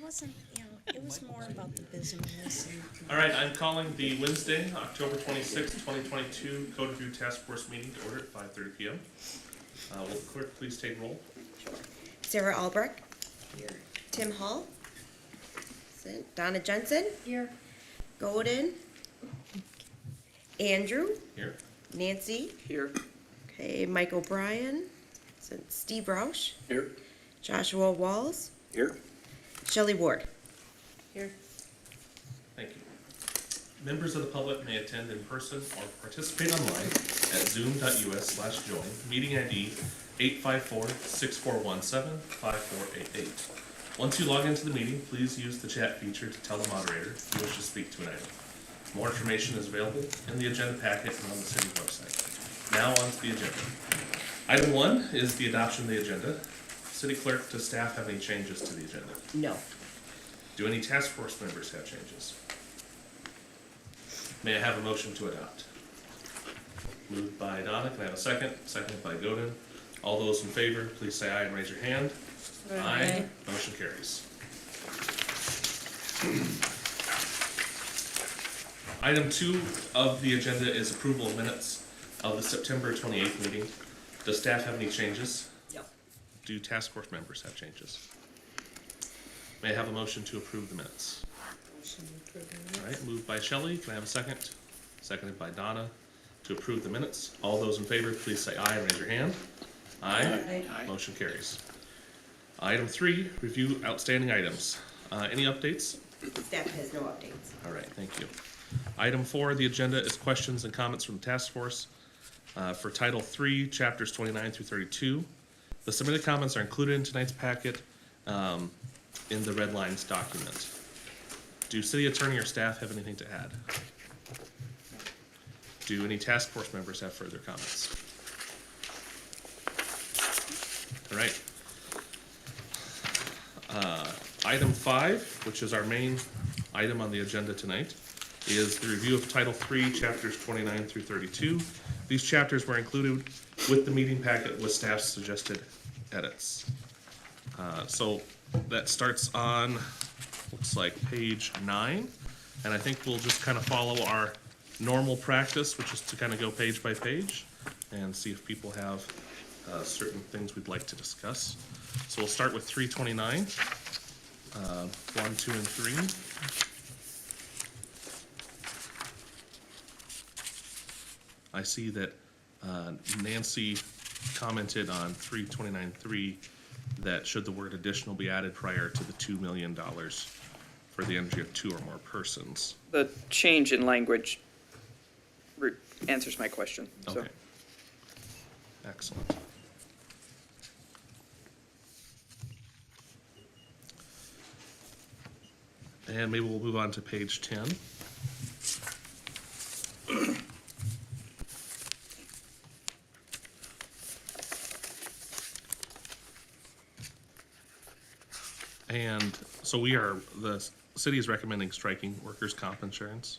wasn't, it was more about the business and. All right, I'm calling the Wednesday, October 26, 2022 Code Review Task Force meeting to order at 5:30 p.m. Will the clerk please take roll? Sarah Albrecht. Here. Tim Hall. Present. Donna Jensen. Here. Golden. Andrew. Here. Nancy. Here. Okay, Mike O'Brien. Present. Steve Roush. Here. Joshua Walls. Here. Shelley Ward. Here. Thank you. Members of the public may attend in person or participate online at zoom.us/join, meeting ID 854-6417-5488. Once you log into the meeting, please use the chat feature to tell the moderator you wish to speak to an item. More information is available in the agenda packet and on the city website. Now on to the agenda. Item 1 is the adoption of the agenda. City clerk, does staff have any changes to the agenda? No. Do any task force members have changes? May I have a motion to adopt? Moved by Donna, can I have a second? Seconded by Godin. All those in favor, please say aye and raise your hand. Aye. Motion carries. Item 2 of the agenda is approval of minutes of the September 28th meeting. Does staff have any changes? No. Do task force members have changes? May I have a motion to approve the minutes? All right, moved by Shelley. Can I have a second? Seconded by Donna to approve the minutes. All those in favor, please say aye and raise your hand. Aye. Aye. Motion carries. Item 3, review outstanding items. Any updates? Staff has no updates. All right, thank you. Item 4, the agenda is questions and comments from the task force for Title 3, Chapters 29 through 32. The submitted comments are included in tonight's packet in the red lines document. Do city attorney or staff have anything to add? Do any task force members have further comments? All right. Item 5, which is our main item on the agenda tonight, is the review of Title 3, Chapters 29 through 32. These chapters were included with the meeting packet with staff's suggested edits. So that starts on, looks like page 9, and I think we'll just kind of follow our normal practice, which is to kind of go page by page and see if people have certain things we'd like to discuss. So we'll start with 329, 1, 2, and 3. I see that Nancy commented on 329.3 that should the word additional be added prior to the $2 million for the energy of 2 or more persons. The change in language answers my question. So. Okay. Excellent. And maybe we'll move on to page 10. And so the city is recommending striking workers' comp insurance.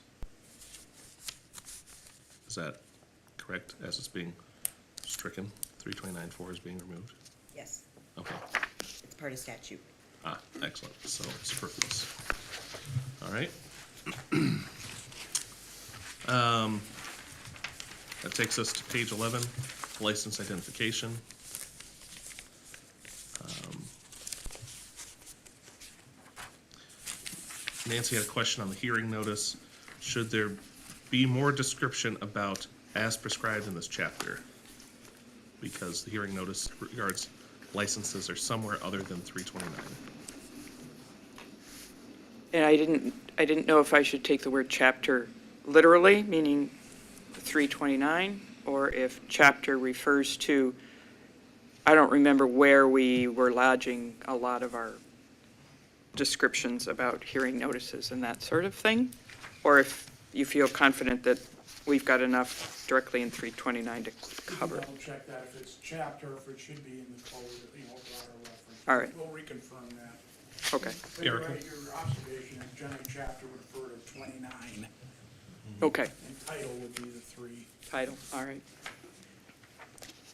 Is that correct, as it's being stricken? 329.4 is being removed? Yes. Okay. It's part of statute. Ah, excellent. So superfluous. All right. That takes us to page 11, license identification. Nancy had a question on the hearing notice. Should there be more description about as prescribed in this chapter? Because the hearing notice regards licenses are somewhere other than 329. And I didn't know if I should take the word chapter literally, meaning 329, or if chapter refers to, I don't remember where we were lodging a lot of our descriptions about hearing notices and that sort of thing, or if you feel confident that we've got enough directly in 329 to cover. Double check that if it's chapter, if it should be in the code, broader reference. All right. We'll reconfirm that. Okay. But you're Erica? right, your observation is generally chapter would refer to 29, Okay. and title would be the 3. Title, all right.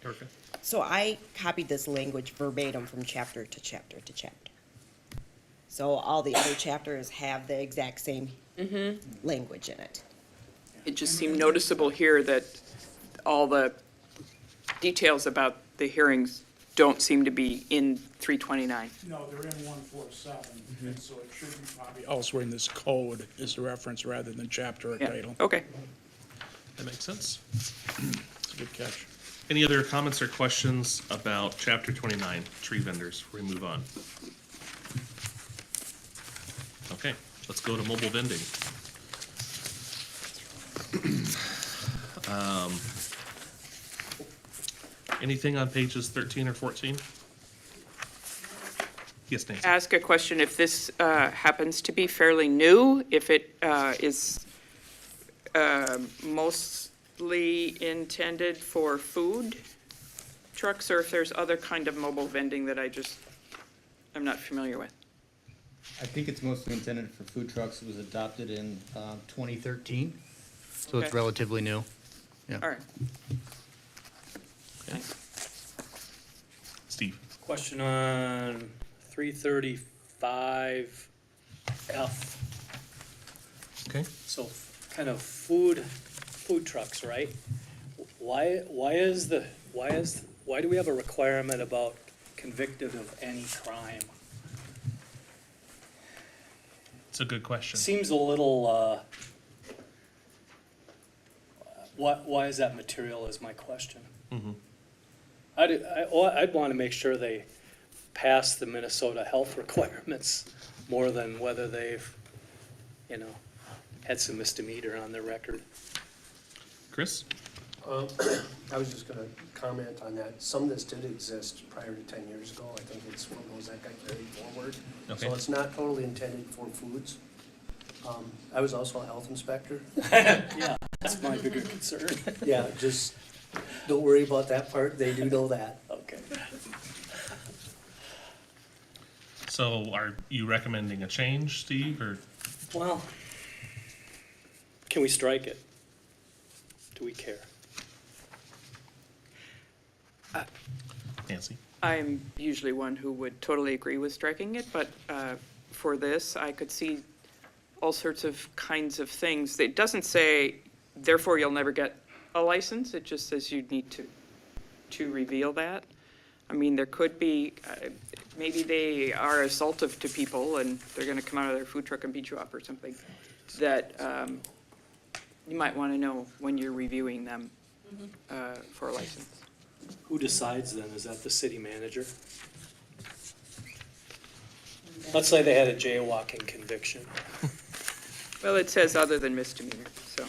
Erica? So I copied this language verbatim from chapter to chapter to chapter. So all the other chapters have the exact same language in it. It just seemed noticeable here that all the details about the hearings don't seem to be in 329. No, they're in 147, and so it should be probably elsewhere in this code is the reference rather than chapter or Yeah, title. okay. That makes sense. It's a good catch. Any other comments or questions about chapter 29, tree vendors, before we move on? Okay, let's go to mobile vending. Anything on pages 13 or 14? Yes, Nancy? Ask a question if this happens to be fairly new, if it is mostly intended for food trucks, or if there's other kind of mobile vending that I'm not familiar with. I think it's mostly intended for food trucks. It was adopted in 2013, so it's Okay. relatively new. All right. Steve? Question on 335F. Okay. So kind of food trucks, right? Why do we have a requirement about convicted of any crime? It's a good question. Seems a little, why is that material is my question. Mhm. I'd want to make sure they pass the Minnesota health requirements more than whether they've, had some misdemeanor on their record. Chris? I was just gonna comment on that. Some of this did exist prior to 10 years ago. I think it's one of those that got carried forward. Okay. So it's not totally intended for foods. I was also a health inspector. Yeah, that's my bigger concern. Yeah, just don't worry about that part. They do know that. Okay. So are you recommending a change, Steve, or? Well, can we strike it? Do we care? Nancy? I'm usually one who would totally agree with striking it, but for this, I could see all sorts of kinds of things. It doesn't say, therefore you'll never get a license. It just says you need to reveal that. I mean, there could be, maybe they are assaultive to people and they're gonna come out of their food truck and beat you up or something, that you might wanna know when you're reviewing them for a license. Who decides then? Is that the city manager? Let's say they had a jaywalking conviction. Well, it says other than misdemeanor, so.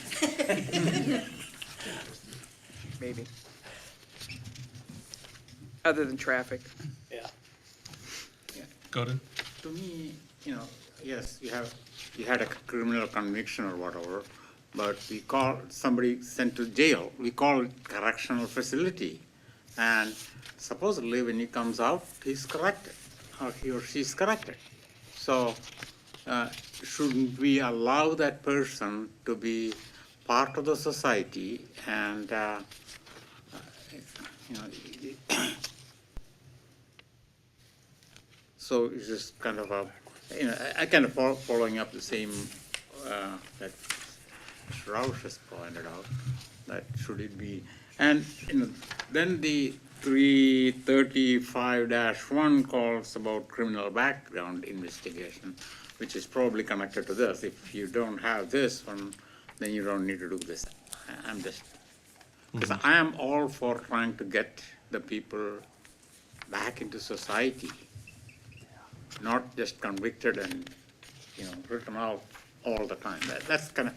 Maybe. Other than traffic. Yeah. Gordon? To me, yes, you had a criminal conviction or whatever, but we call somebody sent to jail, we call it correctional facility. And supposedly when he comes out, he's corrected, or he or she's corrected. So shouldn't we allow that person to be part of the society and, so it's just kind of I kind of following up the same, that Mr. Roush has pointed out, that should it be, and, then the 335-1 calls about criminal background investigation, which is probably connected to this. If you don't have this one, then you don't need to do this. I'm just, because I am all for trying to get the people back into society, not just convicted and, written out all the time. That's kind of,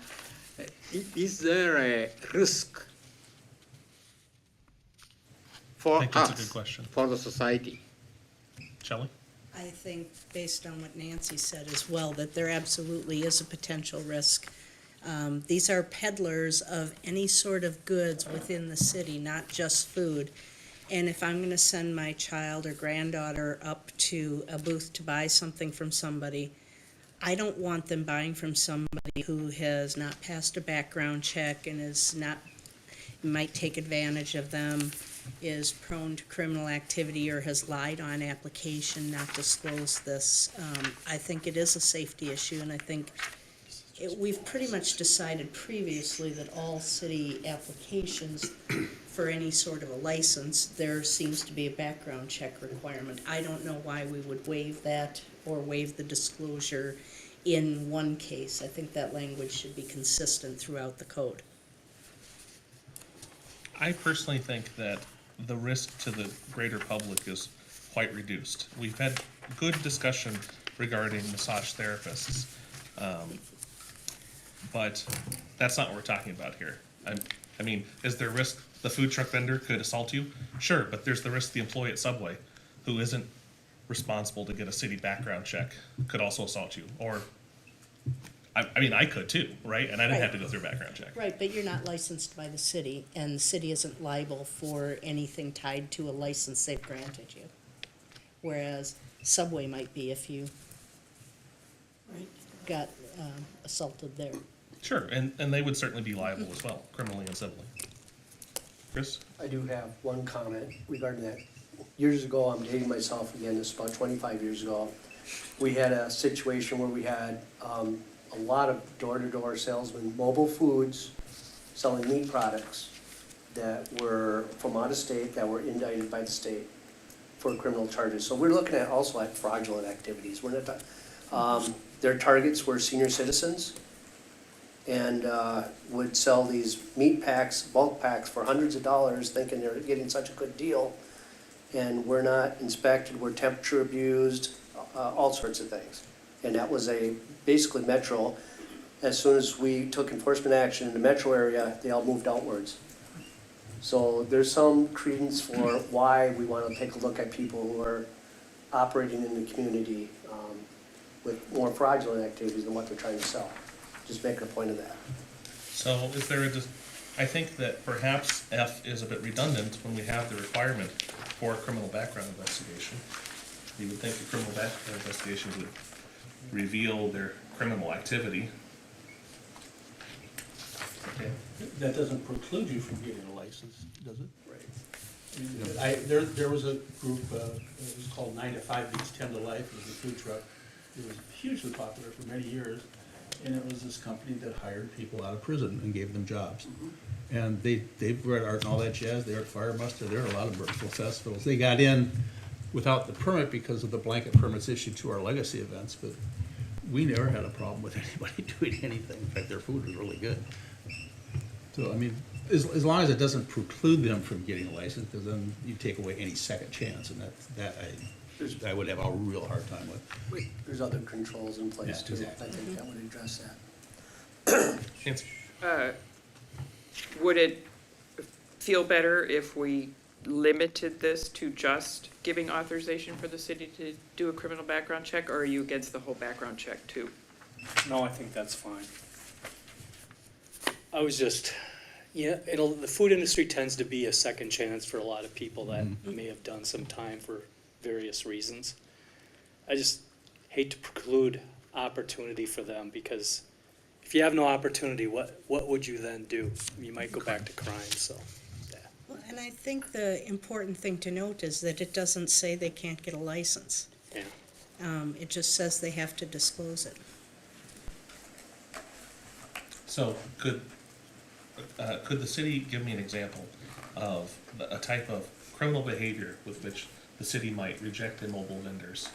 is there a risk for I think that's a us, good question. for the society? Shelley? I think, based on what Nancy said as well, that there absolutely is a potential risk. These are peddlers of any sort of goods within the city, not just food. And if I'm gonna send my child or granddaughter up to a booth to buy something from somebody, I don't want them buying from somebody who has not passed a background check and is not might take advantage of them, is prone to criminal activity, or has lied on application, not disclosed this. I think it is a safety issue, and I think we've pretty much decided previously that all city applications for any sort of a license, there seems to be a background check requirement. I don't know why we would waive that or waive the disclosure in one case. I think that language should be consistent throughout the code. I personally think that the risk to the greater public is quite reduced. We've had good discussion regarding massage therapists, but that's not what we're talking about here. I mean, is there risk the food truck vendor could assault you? Sure, but there's the risk the employee at Subway, who isn't responsible to get a city background check, could also assault you. Or, I mean, I could too, right? And I didn't have to go through a background check. Right, but you're not licensed by the city, and the city isn't liable for anything tied to a license they've granted you. Whereas Subway might be if you got assaulted there. Sure, and they would certainly be liable as well, criminally and civilly. Chris? I do have one comment regarding that. Years ago, I'm dating myself again, this is about 25 years ago, we had a situation where we had a lot of door-to-door salesmen, mobile foods, selling meat products that were from out of state, that were indicted by the state for criminal charges. So we're looking at also at fraudulent activities. We're not, their targets were senior citizens, and would sell these meat packs, bulk packs, for hundreds of dollars, thinking they're getting such a good deal. And we're not inspected, we're temperature abused, all sorts of things. And that was basically Metro. As soon as we took enforcement action in the Metro area, they all moved outwards. So there's some credence for why we want to take a look at people who are operating in the community with more fraudulent activities than what they're trying to sell. Just making a point of that. So is there I think that perhaps F is a bit redundant when we have the requirement for a criminal background investigation. You would think the criminal background investigation would reveal their criminal activity. Okay. That doesn't preclude you from getting a license, does it? Right. I mean, there was a group, it was called 9 to 5 Beats 10 to Life, it was a food truck. It was hugely popular for many years, and it was this company that hired people out of prison and gave them jobs. And they were at art and all that jazz, they were at Fire Muster, there were a lot of Burnsville festivals. They got in without the permit because of the blanket permits issued to our legacy events, but we never had a problem with anybody doing anything. In fact, their food was really good. So, I mean, as long as it doesn't preclude them from getting a license, because then you take away any second chance, and that I would have a real hard time with. There's other controls in place Yeah, too. exactly. I think that would address that. Nancy? Would it feel better if we limited this to just giving authorization for the city to do a criminal background check, or are you against the whole background check too? No, I think that's fine. I was just, the food industry tends to be a second chance for a lot of people that may have done some time for various reasons. I just hate to preclude opportunity for them, because if you have no opportunity, what would you then do? You might go back to crime, so, yeah. Well, and I think the important thing to note is that it doesn't say they can't get a license. Yeah. It just says they have to disclose it. So could the city give me an example of a type of criminal behavior with which the city might reject a mobile vendor's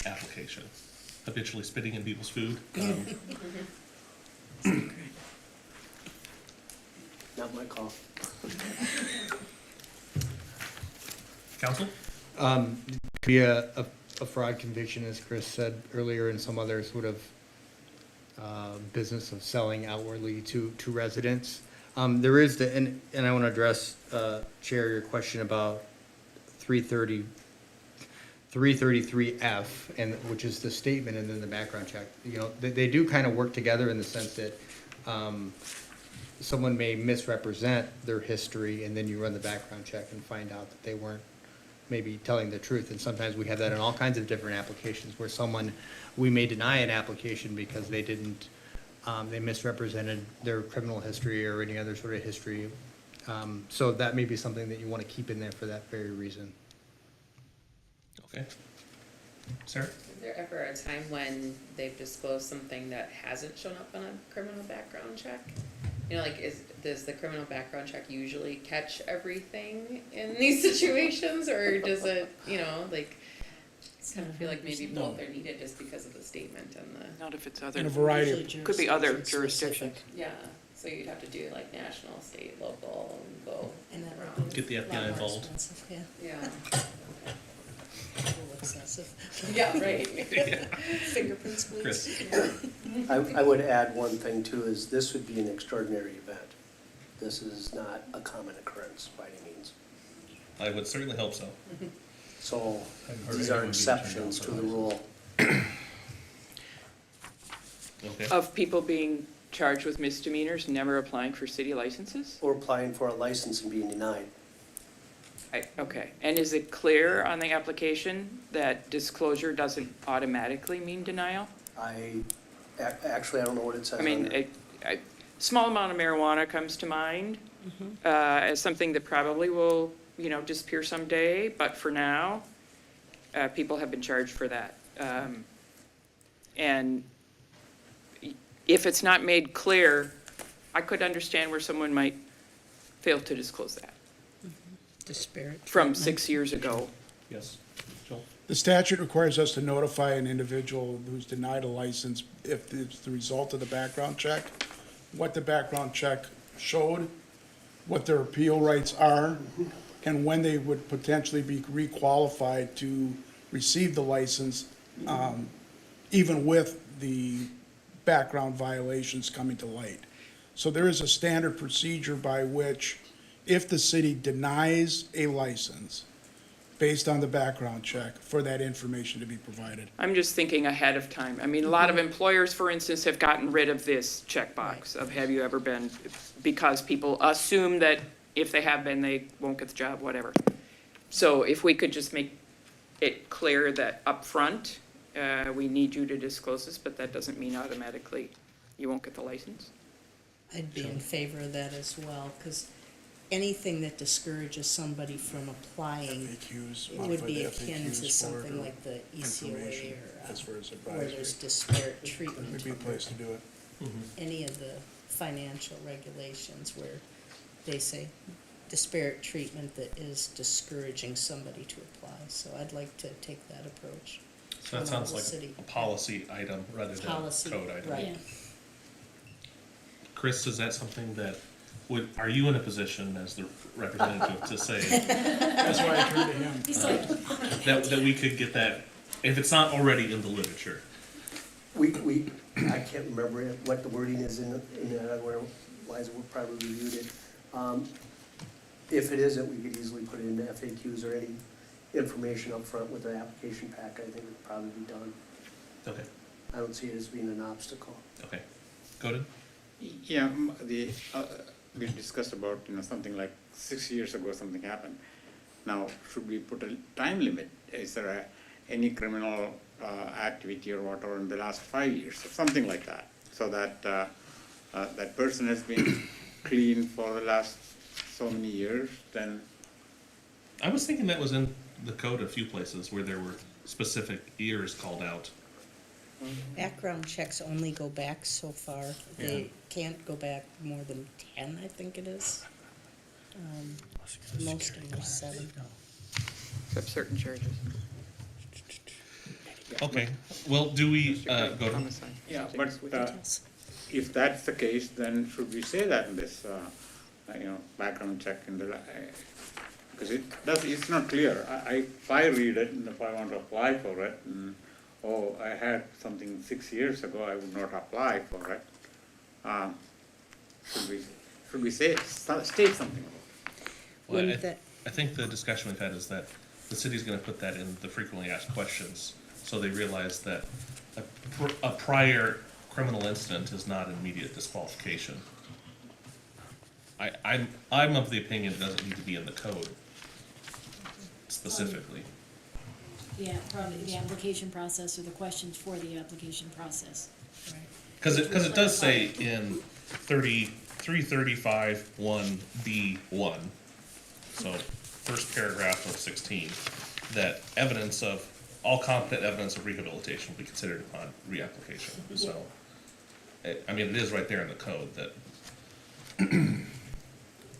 application? Habitually spitting in people's food? Not my call. Counsel? Could be a fraud conviction, as Chris said earlier, and some other sort of business of selling outwardly to residents. There is and I want to address, Chair, your question about 333F, and which is the statement and then the background check. You know, they do kind of work together in the sense that someone may misrepresent their history, and then you run the background check and find out that they weren't maybe telling the truth. And sometimes we have that in all kinds of different applications, where we may deny an application because they didn't, they misrepresented their criminal history or any other sort of history So that may be something that you want to keep in there for that very reason. Okay. Sarah? Is there ever a time when they've disclosed something that hasn't shown up on a criminal background check? You know, like, does the criminal background check usually catch everything in these situations, or does it, you know, like, I kind of feel like maybe both are needed just because of the statement and the, Not if it's In other, a variety Usually of, could be other jurisdiction-specific. jurisdictions. yeah, so you'd have to do like national, state, local, and go And that would around. be Get the a lot FBI more involved. expensive, yeah, Yeah, a little excessive. yeah, right. Fingerprints, please. Chris? I would add one thing too, is this would be an extraordinary event. This is not a common occurrence by any means. I would certainly hope so. So Haven't heard these are anyone being turned exceptions down to for the license. rule. Okay. Of people being charged with misdemeanors, never applying for city licenses? Or applying for a license and being denied. Okay, and is it clear on the application that disclosure doesn't automatically mean denial? Actually, I don't know what it says I on mean, there. a small amount of marijuana comes to mind as something that probably will, you know, disappear someday, but for now, people have been charged for that. And if it's not made clear, I could understand where someone might fail to disclose that Disparate from treatment. 6 years ago. Yes. Joel? The statute requires us to notify an individual who's denied a license if it's the result of the background check, what the background check showed, what their appeal rights are, and when they would potentially be requalified to receive the license, even with the background violations coming to light. So there is a standard procedure by which, if the city denies a license based on the background check, for that information to be provided. I'm just thinking ahead of time. I mean, a lot of employers, for instance, have gotten rid of this checkbox of have you ever been, because people assume that if they have been, they won't get the job, whatever. So if we could just make it clear that upfront, we need you to disclose this, but that doesn't mean automatically you won't get the license. I'd be in favor of that as well, because anything that discourages somebody from applying FAQs, it would modified be akin FAQs to for something like the ECOA information or, as far as where there's advisory. disparate treatment. Would be a place to do it. Any of the financial regulations where they say disparate treatment that is discouraging somebody to apply. So I'd like to take that approach. So that from sounds the like city. a policy item rather than a Policy, code item. right. Chris, is that something that are you in a position as the representative to say That's why I turned to him. that we could get that, if it's not already in the literature? I can't remember what the wording is in that, otherwise we'll probably reviewed it. If it isn't, we could easily put it into FAQs or any information up front with the application pack. I think it would probably be done. Okay, I don't see it as being an obstacle. okay. Go Yeah, we discussed about, something like 6 years ago, something happened. Now, should we put a time limit? Is there any criminal activity or whatever in the last 5 years, or something like that? So that that person has been clean for the last so many years, then, I was thinking that was in the code a few places where there were specific years called out. Background checks only go back so far. They can't go back more than 10, I think it is. Most of them are 7. Except certain charges. Okay, well, do we, go to, Homicide. yeah, but if that's the case, then should we say that in this, background check in the, because it's not clear. If I read it and if I want to apply for it, and, I had something 6 years ago, I would not apply for it. Should we state something about it? well, Wouldn't that- I think the discussion we've had is that the city's gonna put that in the frequently asked questions, so they realize that a prior criminal incident is not immediate disqualification. I'm of the opinion it doesn't need to be in the code specifically. Yeah, probably the application process or the questions for the application process. Cause it does say in 33 335(1)(b)(1), so first paragraph of 16, that all competent evidence of rehabilitation will be considered upon reapplication. So, I mean, it is right there in the code that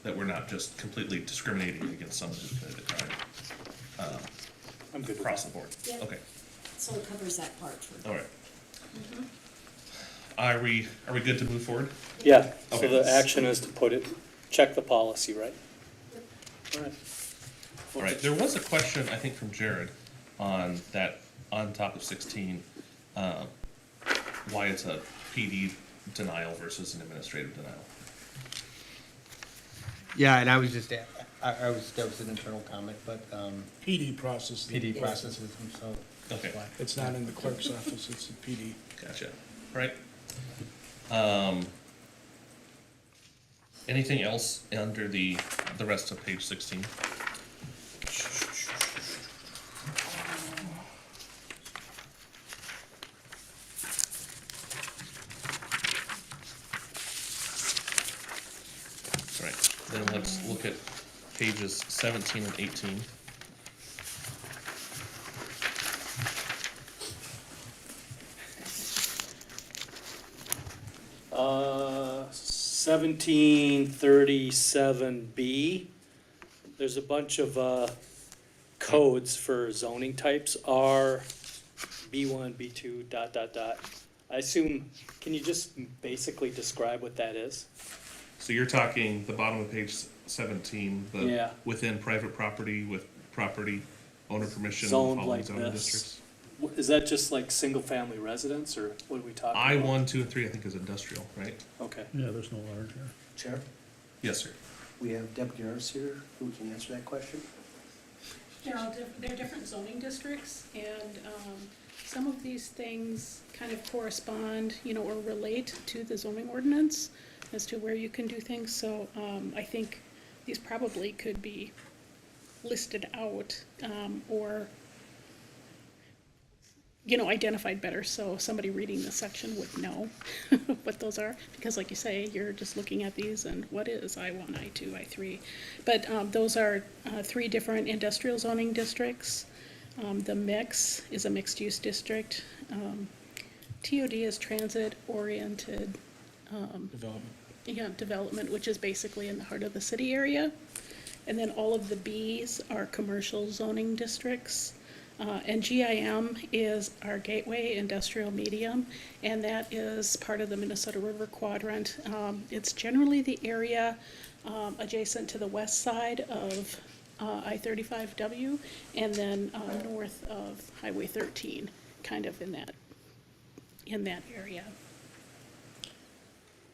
that we're not just completely discriminating against someone who committed a crime I'm good with across that. the board. Yeah. Okay, So it covers that part for. all right. Are we good to move forward? Yeah, so Okay. the action is to check the policy, right? All right. All right, there was a question, I think, from Jared on top of 16, why it's a PD denial versus an administrative denial. Yeah, and I was just, that was an internal comment, but, PD process. PD processes themselves. Okay, It's not in the clerk's office, it's the PD. gotcha. All right. Anything else under the rest of page 16? All right, then let's look at pages 17 and 18. Uh, 1737B, there's a bunch of codes for zoning types, R, B1, B2, ... I assume, can you just basically describe what that is? So you're talking the bottom of page 17, Yeah. within private property with property owner permission Zoned following like zoning this. districts? Is that just like single-family residence, or what are we talking about? I1, 2, and 3, I think is industrial, right? Okay. Yeah, there's no large here. Chair, Yes, sir. we have Deputy Harris here who can answer that question. They're different zoning districts, and some of these things kind of correspond, or relate to the zoning ordinance as to where you can do things, so I think these probably could be listed out, or identified better, so somebody reading this section would know what those are, because like you say, you're just looking at these and what is I1, I2, I3. But those are 3 different industrial zoning districts. The mix is a mixed-use district. TOD is transit-oriented development, which is basically in the heart of the city area. And then all of the Bs are commercial zoning districts. And GIM is our gateway industrial medium, and that is part of the Minnesota River Quadrant. It's generally the area adjacent to the west side of I-35W, and then north of Highway 13, kind of in that area.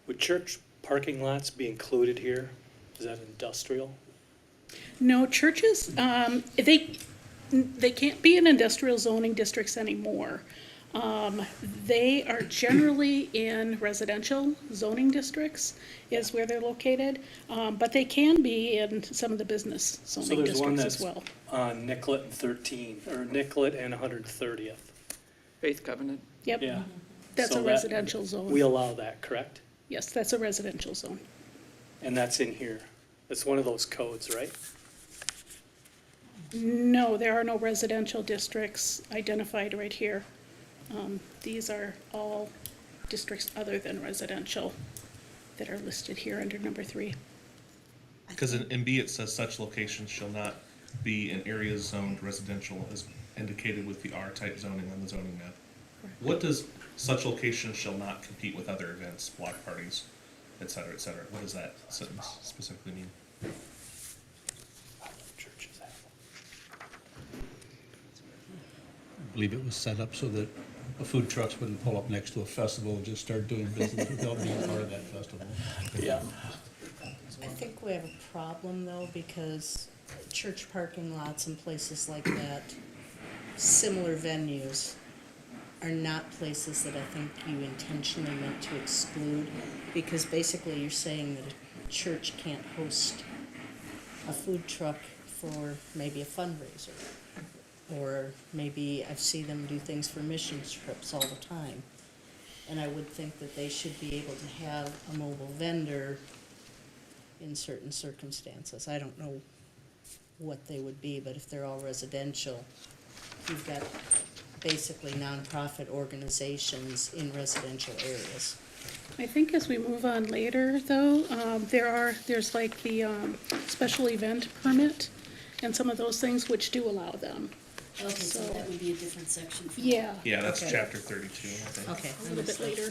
Would church parking lots be included here? Is that industrial? No, churches, they can't be in industrial zoning districts anymore. They are generally in residential zoning districts is where they're located, but they can be in some of the business zoning there's one districts as that's- well. On Nicollet and 13, or Nicollet and 130th. Faith Covenant. Yep, Yeah. that's So a that- residential We zone. allow that, correct? Yes, that's a residential zone. And that's in here. It's one of those codes, right? No, there are no residential districts identified right here. These are all districts other than residential that are listed here under number 3. Because in B, it says such locations shall not be in areas zoned residential as indicated with the R-type zoning on the zoning map. Correct. What does such locations shall not compete with other events, block parties, et cetera, et cetera? What does that sentence specifically mean? Churches have. I believe it was set up so that food trucks wouldn't pull up next to a festival and just start doing business without being part of that festival. Yeah. I think we have a problem though, because church parking lots and places like that, similar venues, are not places that I think you intentionally meant to exclude, because basically you're saying that a church can't host a food truck for maybe a fundraiser. Or maybe I've seen them do things for mission trips all the time. And I would think that they should be able to have a mobile vendor in certain circumstances. I don't know what they would be, but if they're all residential, you've got basically nonprofit organizations in residential areas. I think as we move on later, though, there's like the special event permit and some of those things which do allow them. Okay, so So- that would be a different section. For Yeah, Yeah, that's Okay. chapter 32, I think. Okay. a little bit later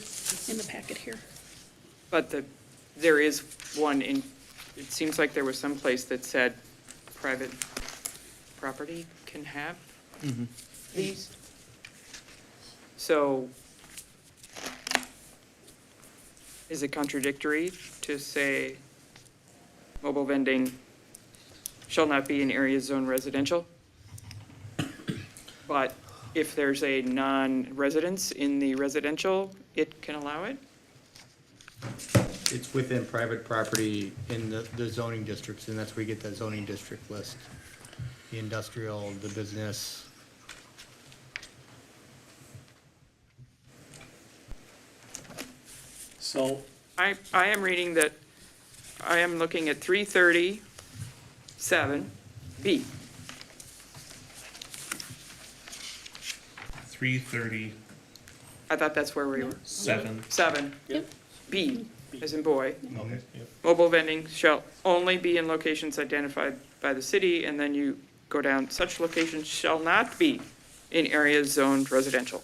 in the packet here. But there is one in, it seems like there was some place that said private property can have these. So is it contradictory to say mobile vending shall not be in areas zoned residential? But if there's a non-residence in the residential, it can allow it? It's within private property in the zoning districts, and that's where you get that zoning district list. The industrial, the business. So, I am reading that, I am looking at 337B. 337. I thought that's where we were. 7, Yep. B, as in boy. Okay, yep. Mobile vending shall only be in locations identified by the city, and then you go down, such locations shall not be in areas zoned residential.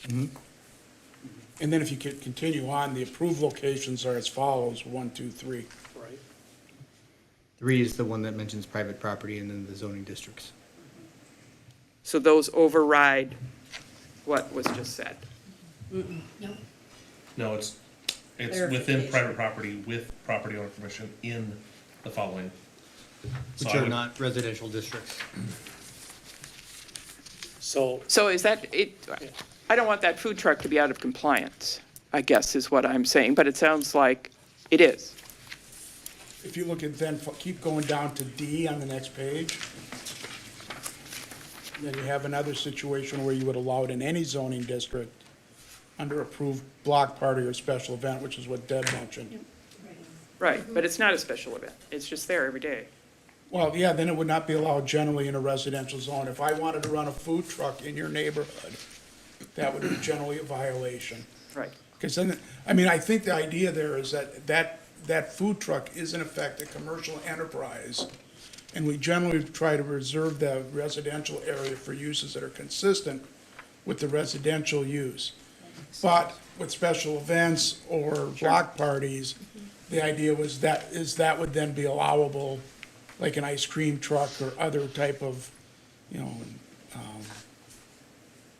And then if you could continue on, the approved locations are as follows, 1, 2, 3. right, 3 is the one that mentions private property and then the zoning districts. So those override what was just said. No, No, it's within Clarification. private property with property owner permission in the following. So Which I are would- not residential districts. so, So is that, I don't want that food truck to be out of compliance, I guess is what I'm saying, but it sounds like it is. If you look at then, keep going down to D on the next page. Then you have another situation where you would allow it in any zoning district under approved block party or special event, which is what Deb mentioned. Right, but it's not a special event. It's just there every day. Well, yeah, then it would not be allowed generally in a residential zone. If I wanted to run a food truck in your neighborhood, that would be generally a violation. Right. Because then, I mean, I think the idea there is that food truck is in effect a commercial enterprise. And we generally try to reserve the residential area for uses that are consistent with the residential use. But with special events or block parties, the idea was that would then be allowable, like an ice cream truck or other type of,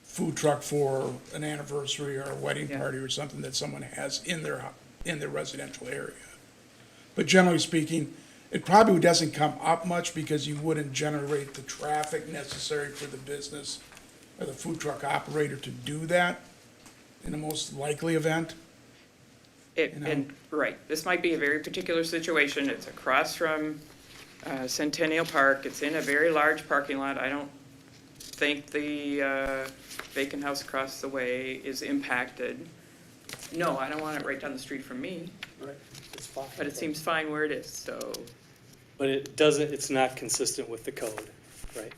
food truck for an anniversary or a wedding Yeah. party or something that someone has in their residential area. But generally speaking, it probably doesn't come up much because you wouldn't generate the traffic necessary for the business or the food truck operator to do that in the most likely event. Right, this might be a very particular situation. It's across from Centennial Park. It's in a very large parking lot. I don't think the vacant house across the way is impacted. No, I don't want it right down the street from me, right, it's fine. but it seems fine where it is, so, But it doesn't, it's not consistent with the code, right?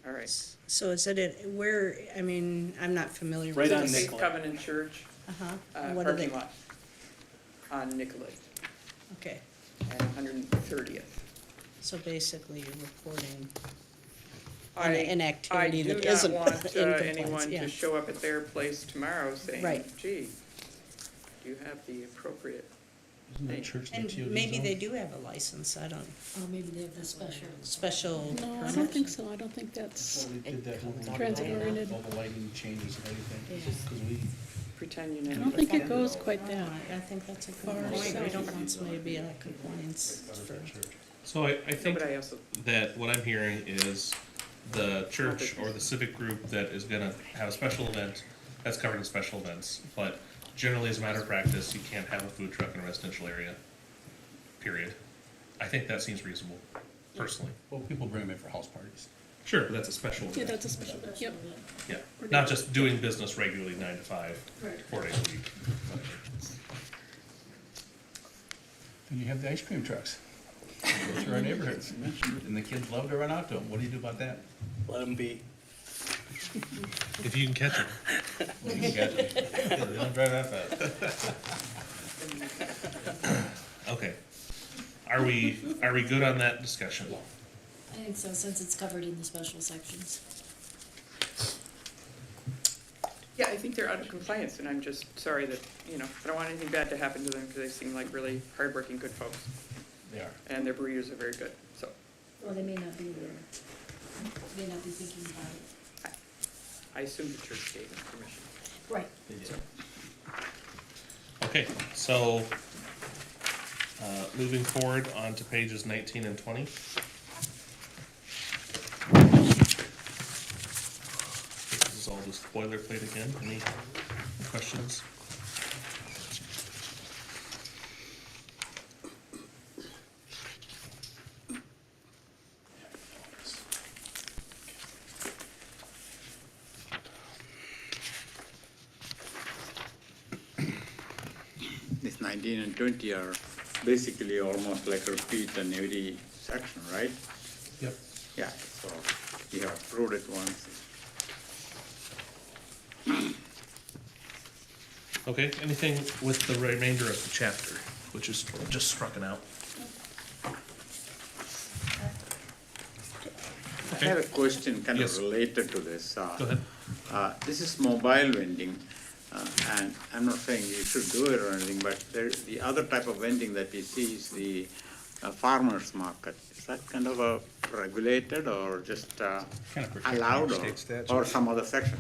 all right. So is it, where, I mean, I'm not familiar with Right on this. Faith Nicolay. Covenant Church, Uh-huh. What are they? parking lot on Nicolay Okay, and 130th. so basically you're reporting I- an activity that isn't I do not want in compliance, anyone yeah. to show up at their place tomorrow saying, Right. gee, do you have the appropriate? Isn't that church in the And TOD maybe zone? they do have a license, I don't, or maybe they have the special No, I permit? don't think so. I don't think that's, Well, they did that whole Transit-oriented. all the lighting changes and everything, Yeah. because we, Pretend you I know. don't think it goes quite that. I think that's a good Far point. We south. don't want somebody to be out of compliance for, So I think But I also, that what I'm hearing is the church or the civic group that is gonna have a special event, that's covered in special events. But generally, as a matter of practice, you can't have a food truck in a residential area, period. I think that seems reasonable, personally. well, people bring them in for house parties. Sure, but that's a special Yeah, event. that's a special, yep. Yeah, not just doing business regularly 9 to 5, Right. 4 days a week. Then you have the ice cream trucks. Go through our neighborhoods, and the kids love to run out to them. What do you do about that? Let them be. If you can catch it. You can catch it. They don't drive that fast. Okay. Are we good on that discussion? I think so, since it's covered in the special sections. Yeah, I think they're out of compliance, and I'm just sorry that, I don't want anything bad to happen to them, because they seem like really hardworking, good folks, They are. and their burritos are very good, so. Well, they may not be there. They may not be thinking about it. I assume the church gave them permission. Right. They did. Okay, so, moving forward on to pages 19 and 20. This is all just boilerplate again. Any questions? This 19 and 20 are basically almost like a repeat in every section, right? Yep. Yeah, so you have approved it once. Okay, anything with the remainder of the chapter, which is just struck out? I have a question kind Yes. of related to this. Go ahead. This is mobile vending, and I'm not saying you should do it or anything, but the other type of vending that we see is the farmer's market. Is that kind of a regulated or just Kind of protected allowed by state statute. or some other section?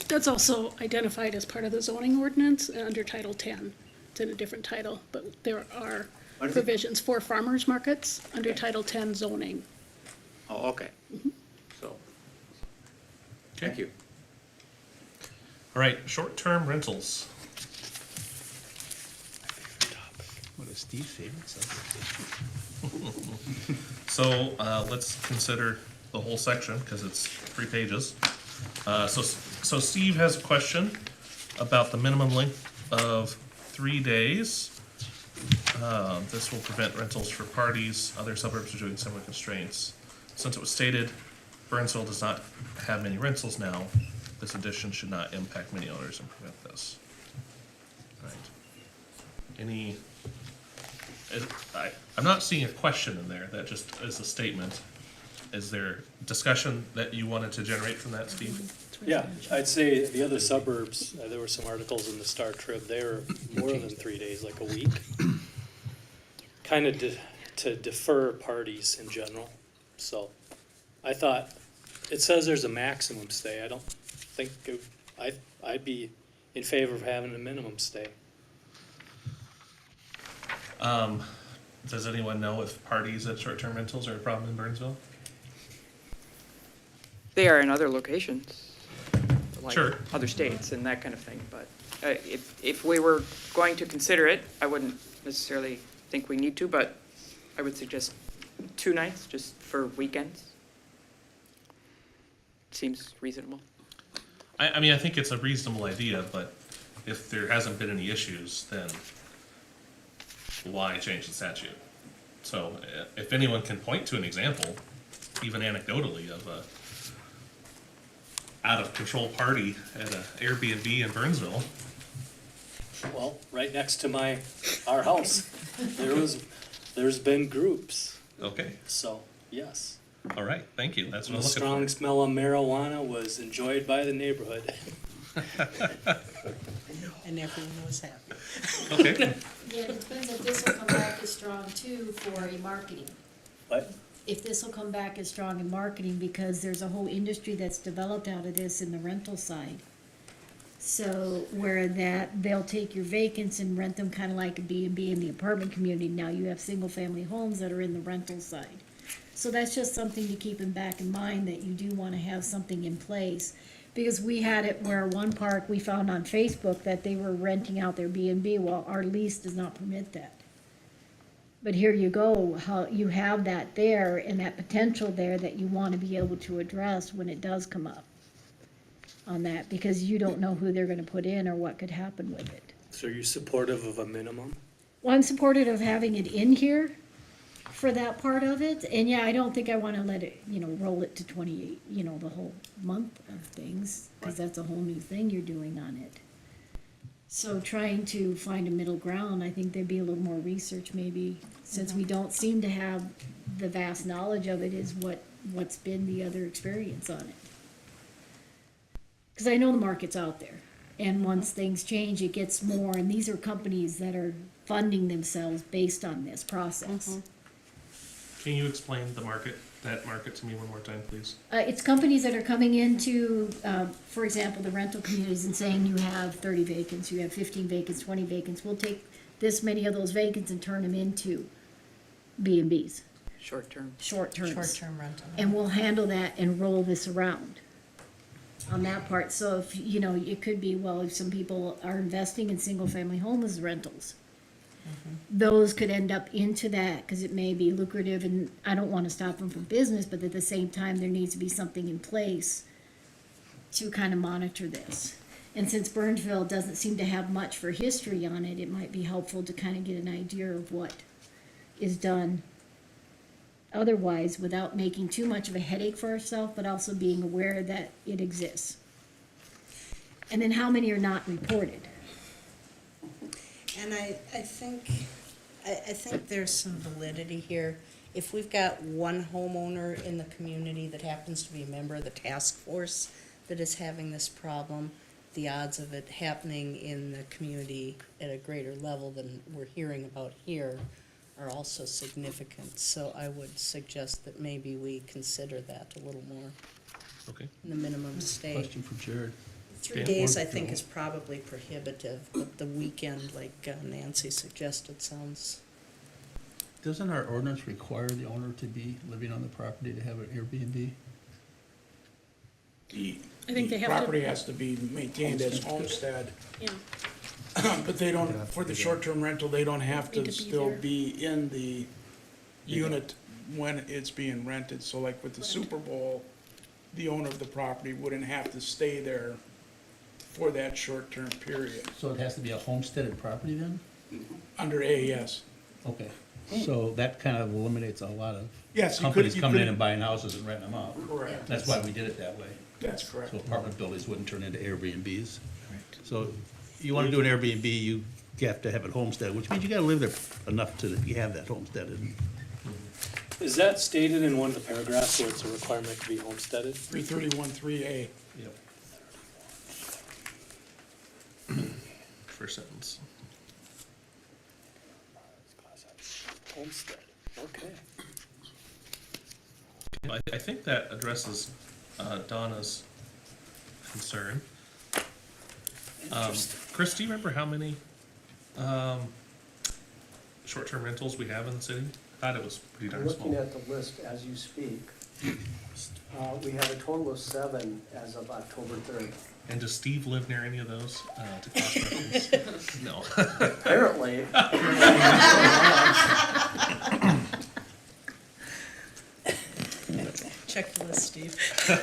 That's also identified as part of the zoning ordinance under Title 10. It's in a different title, but there are What is it? provisions for farmers markets under Title 10 zoning. Oh, okay. So, thank you. All right, short-term rentals. What is Steve's favorite subject? So, let's consider the whole section, because it's 3 pages. So Steve has a question about the minimum length of 3 days. This will prevent rentals for parties. Other suburbs are doing similar constraints. Since it was stated, Burnsville does not have many rentals now, this addition should not impact many owners and prevent this. All right. I'm not seeing a question in there, that just is a statement. Is there discussion that you wanted to generate from that, Steve? Yeah, I'd say the other suburbs, there were some articles in the Star Trib, they were more than 3 days, like a week. Kind of to defer parties in general, so I thought, it says there's a maximum stay, I don't think, I'd be in favor of having a minimum stay. Does anyone know if parties at short-term rentals are a problem in Burnsville? They are in other locations, like Sure. other states and that kind of thing, but if we were going to consider it, I wouldn't necessarily think we need to, but I would suggest 2 nights, just for weekends. Seems reasonable. I mean, I think it's a reasonable idea, but if there hasn't been any issues, then why change the statute? So if anyone can point to an example, even anecdotally, of a out-of-control party at an Airbnb in Burnsville. Well, right next to our house, there's been groups, Okay, so, yes. all right, thank you, that's what The I'm looking strong for. smell of marijuana was enjoyed by the neighborhood. And everyone was happy. Okay, Yeah, it depends if this will come back as strong too for a marketing. But If this will come back as strong in marketing, because there's a whole industry that's developed out of this in the rental side. So where that, they'll take your vacants and rent them kind of like a B&B in the apartment community. Now you have single-family homes that are in the rental side. So that's just something to keep back in mind, that you do want to have something in place. Because we had it where one park, we found on Facebook that they were renting out their B&B. Well, our lease does not permit that. But here you go, how you have that there and that potential there that you want to be able to address when it does come up on that, because you don't know who they're gonna put in or what could happen with it. so are you supportive of a minimum? Well, I'm supportive of having it in here for that part of it, and yeah, I don't think I wanna let it, roll it to 28, the whole month of things, cause that's a whole new thing you're doing on it. So trying to find a middle ground, I think there'd be a little more research maybe, since we don't seem to have the vast knowledge of it, is what's been the other experience on it. Cause I know the market's out there, and once things change, it gets more, and these are companies that are funding themselves based on this process. Can you explain that market to me one more time, please? It's companies that are coming into, for example, the rental communities and saying you have 30 vacants, you have 15 vacants, 20 vacants. We'll take this many of those vacants and turn them into B&Bs, Short-term. short terms. Short-term rental. And we'll handle that and roll this around on that part. So if, it could be, well, if some people are investing in single-family homes rentals, those could end up into that, because it may be lucrative, and I don't want to stop them from business, but at the same time, there needs to be something in place to kind of monitor this. And since Burnsville doesn't seem to have much for history on it, it might be helpful to kind of get an idea of what is done otherwise, without making too much of a headache for ourselves, but also being aware that it exists. And then how many are not reported? And I think there's some validity here. If we've got one homeowner in the community that happens to be a member of the task force that is having this problem, the odds of it happening in the community at a greater level than we're hearing about here are also significant. So I would suggest that maybe we consider that a little more Okay. in the minimum stay. Question for Jared. 3 Yeah. days, I think, is probably prohibitive, but the weekend, like Nancy suggested, sounds, Doesn't our ordinance require the owner to be living on the property to have an Airbnb? I think they have to- Property has to be maintained as homestead, Yeah, but they don't, for the short-term rental, they don't have Need to to be still there. be in the unit when it's being rented. So like with the Super Bowl, the owner of the property wouldn't have to stay there for that short-term period, So it has to be a homesteaded property then? under AES. Okay, so that kind of eliminates a lot of Yes, you could- companies you coming in could- and buying houses and renting them out. Correct. That's why we did it that way. That's correct. So apartment buildings wouldn't turn into Airbnbs. So you want to do an Airbnb, you have to have it homesteaded, which means you got to live there enough to have that homesteaded. Is that stated in one of the paragraphs where it's a requirement to be homesteaded? 331-3A. Yep. First sentence. Homestead, okay. I think that addresses Donna's concern. Chris, do you remember how many short-term rentals we have in the city? I thought it was pretty I'm darn looking small. at the list as you speak. We have a total of 7 as of October 3rd. And does Steve live near any of those to cross-reference? No. Apparently. check the list, Steve. Does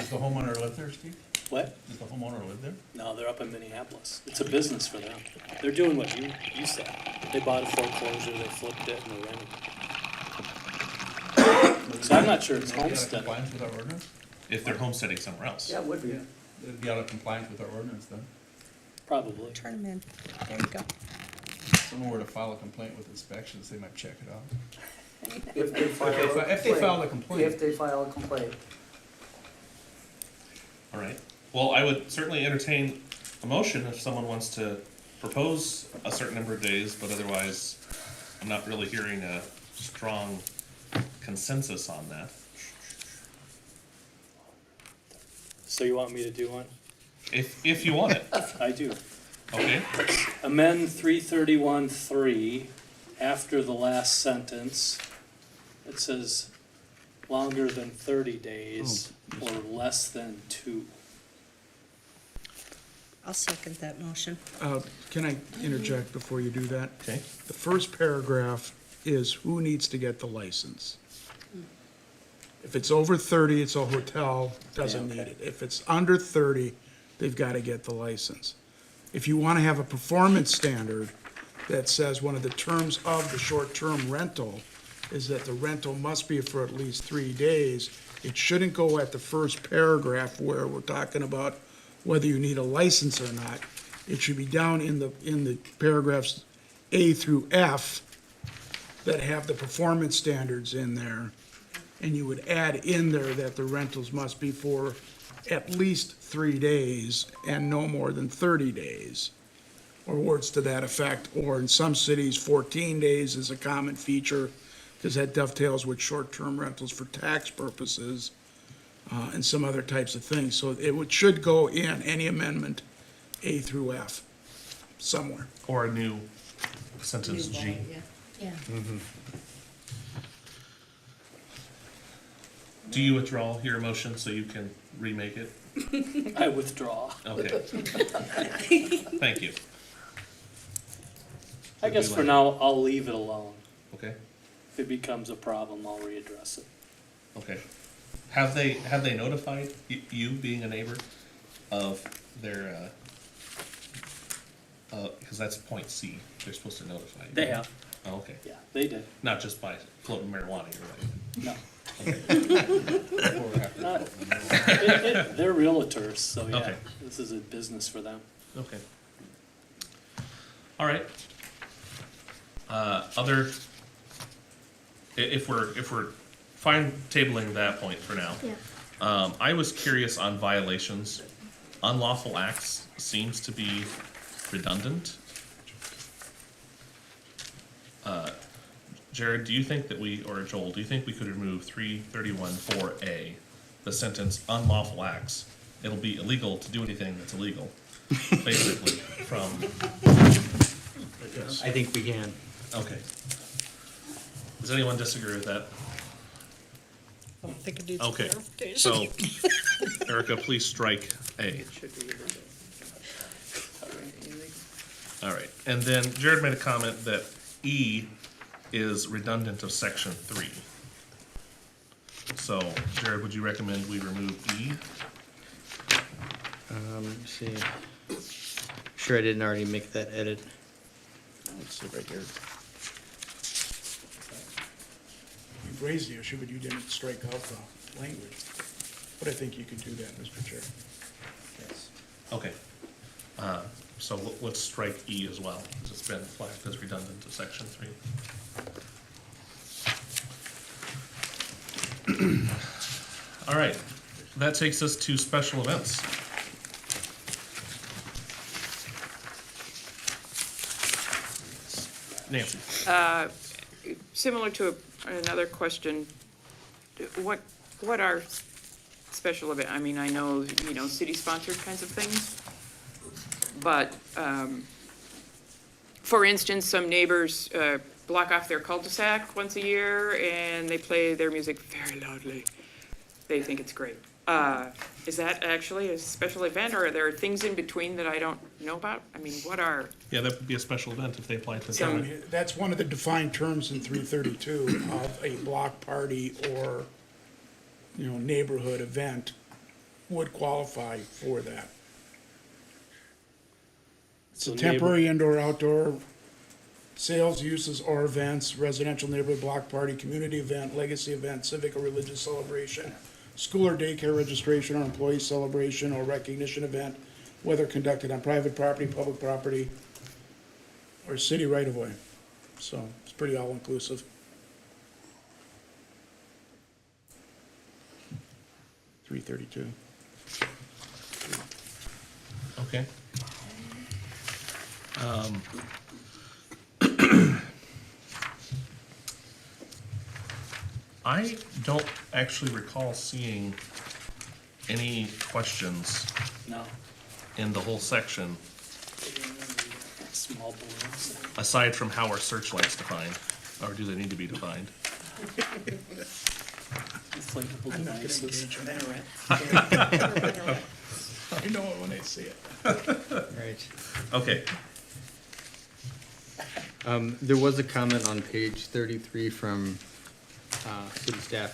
the homeowner live there, Steve? What? Does the homeowner live there? No, they're up in Minneapolis. It's a business for them. They're doing what you said. They bought a foreclosure, they flipped it, and they're renting. So I'm not sure it's homesteaded. Compliance with our ordinance? If they're homesteading somewhere else. Yeah, it would be. It'd be out of compliance with our ordinance then. Probably. Turn them in. There you go. If someone were to file a complaint with inspections, they might check it out. If they file a complaint. If they file a complaint. If they file a complaint. All right. Well, I would certainly entertain a motion if someone wants to propose a certain number of days, but otherwise, I'm not really hearing a strong consensus on that. So you want me to do one? If you want it, I do. okay? Amend 331-3 after the last sentence. It says longer than 30 days or less than 2. I'll second that motion. Can I interject before you do that? Okay. The first paragraph is who needs to get the license. If it's over 30, it's a hotel, doesn't need it. If it's under 30, they've got to get the license. If you want to have a performance standard, that says one of the terms of the short-term rental is that the rental must be for at least 3 days. It shouldn't go at the first paragraph where we're talking about whether you need a license or not. It should be down in the paragraphs A through F that have the performance standards in there. And you would add in there that the rentals must be for at least 3 days and no more than 30 days. Or words to that effect, or in some cities, 14 days is a common feature, because that dovetails with short-term rentals for tax purposes, and some other types of things. So should go in any amendment, A through F, somewhere. Or a new sentence G. Yeah. Do you withdraw your motion so you can remake it? I withdraw. Okay. Thank you. I guess for now, I'll leave it alone. Okay, If it becomes a problem, I'll readdress it. okay. Have they notified you, being a neighbor, of their, because that's point C, they're supposed to notify you. They have, Oh, okay. yeah, they did. Not just by floating marijuana, you're right. No. Okay. They're realtors, so yeah, Okay. this is a business for them. Okay. All right. If we're fine tabling that point for now. Yeah. I was curious on violations. Unlawful acts seems to be redundant. Jared, do you think that or Joel, do you think we could remove 331(4)(a), the sentence unlawful acts? It'll be illegal to do anything that's illegal, basically, from, I think we can. okay. Does anyone disagree with that? I don't think it needs Okay, clarification. so, Erica, please strike A. It should be illegal. All right, and then Jared made a comment that E is redundant of section 3. So, Jared, would you recommend we remove E? Let's see. Sure I didn't already make that edit. Let's see right here. You've raised the issue, but you didn't strike out the language. But I think you could do that, Mr. Chair. Yes. Okay. So let's strike E as well, because it's been flagged as redundant to section 3. All right, that takes us to special events. Nancy? Similar to another question, what are special event? I mean, I know, city-sponsored kinds of things, but, for instance, some neighbors block off their cul-de-sac once a year and they play their music very loudly. They think it's great. Is that actually a special event, or are there things in between that I don't know about? I mean, what are? Yeah, that would be a special event if they apply to the So, permit. that's one of the defined terms in 332 of a block party or, neighborhood event would qualify for that. It's So a temporary indoor, outdoor sales, uses, or events, residential neighborhood block party, community event, legacy event, civic or religious celebration, school or daycare registration or employee celebration or recognition event, whether conducted on private property, public property, or city right-of-way. So it's pretty all-inclusive. 332. Okay. I don't actually recall seeing any questions No, in the whole section, small balloons. aside from how are searchlights defined, or do they need to be defined? Inflatable I'm not gonna devices. engage in that. I know it when I see it. Right. Okay, There was a comment on page 33 from city staff,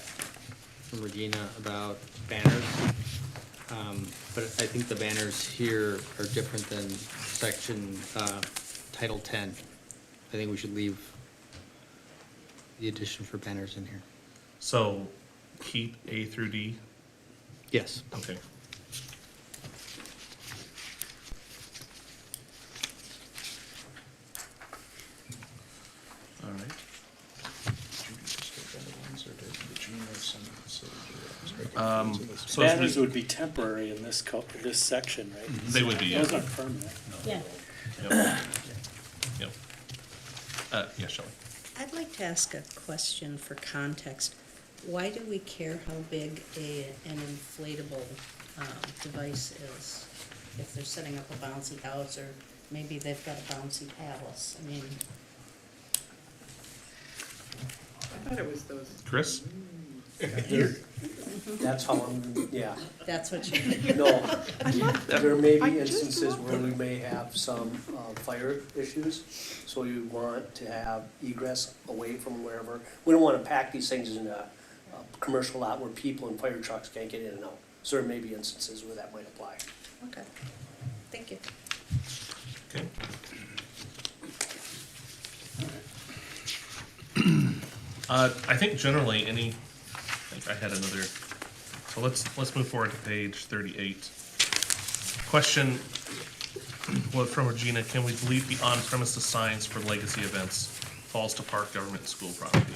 from Regina, about banners. But I think the banners here are different than section, Title 10. I think we should leave the addition for banners in here. So keep A through D? Yes. Okay. All right. So as Banners we, would be temporary in this this section, right? they would be, yeah. Those aren't permanent. Yeah. Yep. Yep. Yeah, Shelley. I'd like to ask a question for context. Why do we care how big an inflatable device is? If they're setting up a bouncy house, or maybe they've got a bouncy palace, I mean, I thought it was those. Chris? That's how I'm, yeah. that's what you, No, there may be instances where we may have some fire issues, so you want to have egress away from wherever. We don't want to pack these things in a commercial lot where people and fire trucks can't get in and out. So there may be instances where that might apply. okay, thank you. Okay. I think generally I think I had another, so let's move forward to page 38. Question, well, from Regina, can we delete the on-premises signs for legacy events, falls to park, government, school property?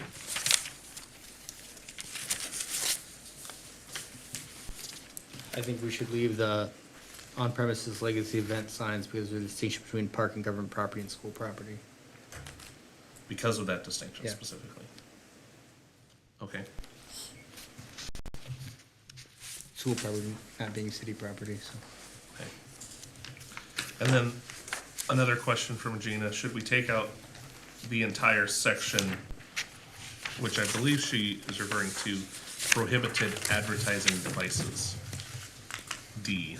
I think we should leave the on-premises legacy event signs because there's a distinction between park and government property and school property. Because of that distinction Yeah. specifically. Okay, School property not being city property, so. okay. And then another question from Regina, should we take out the entire section, which I believe she is referring to prohibited advertising devices? D.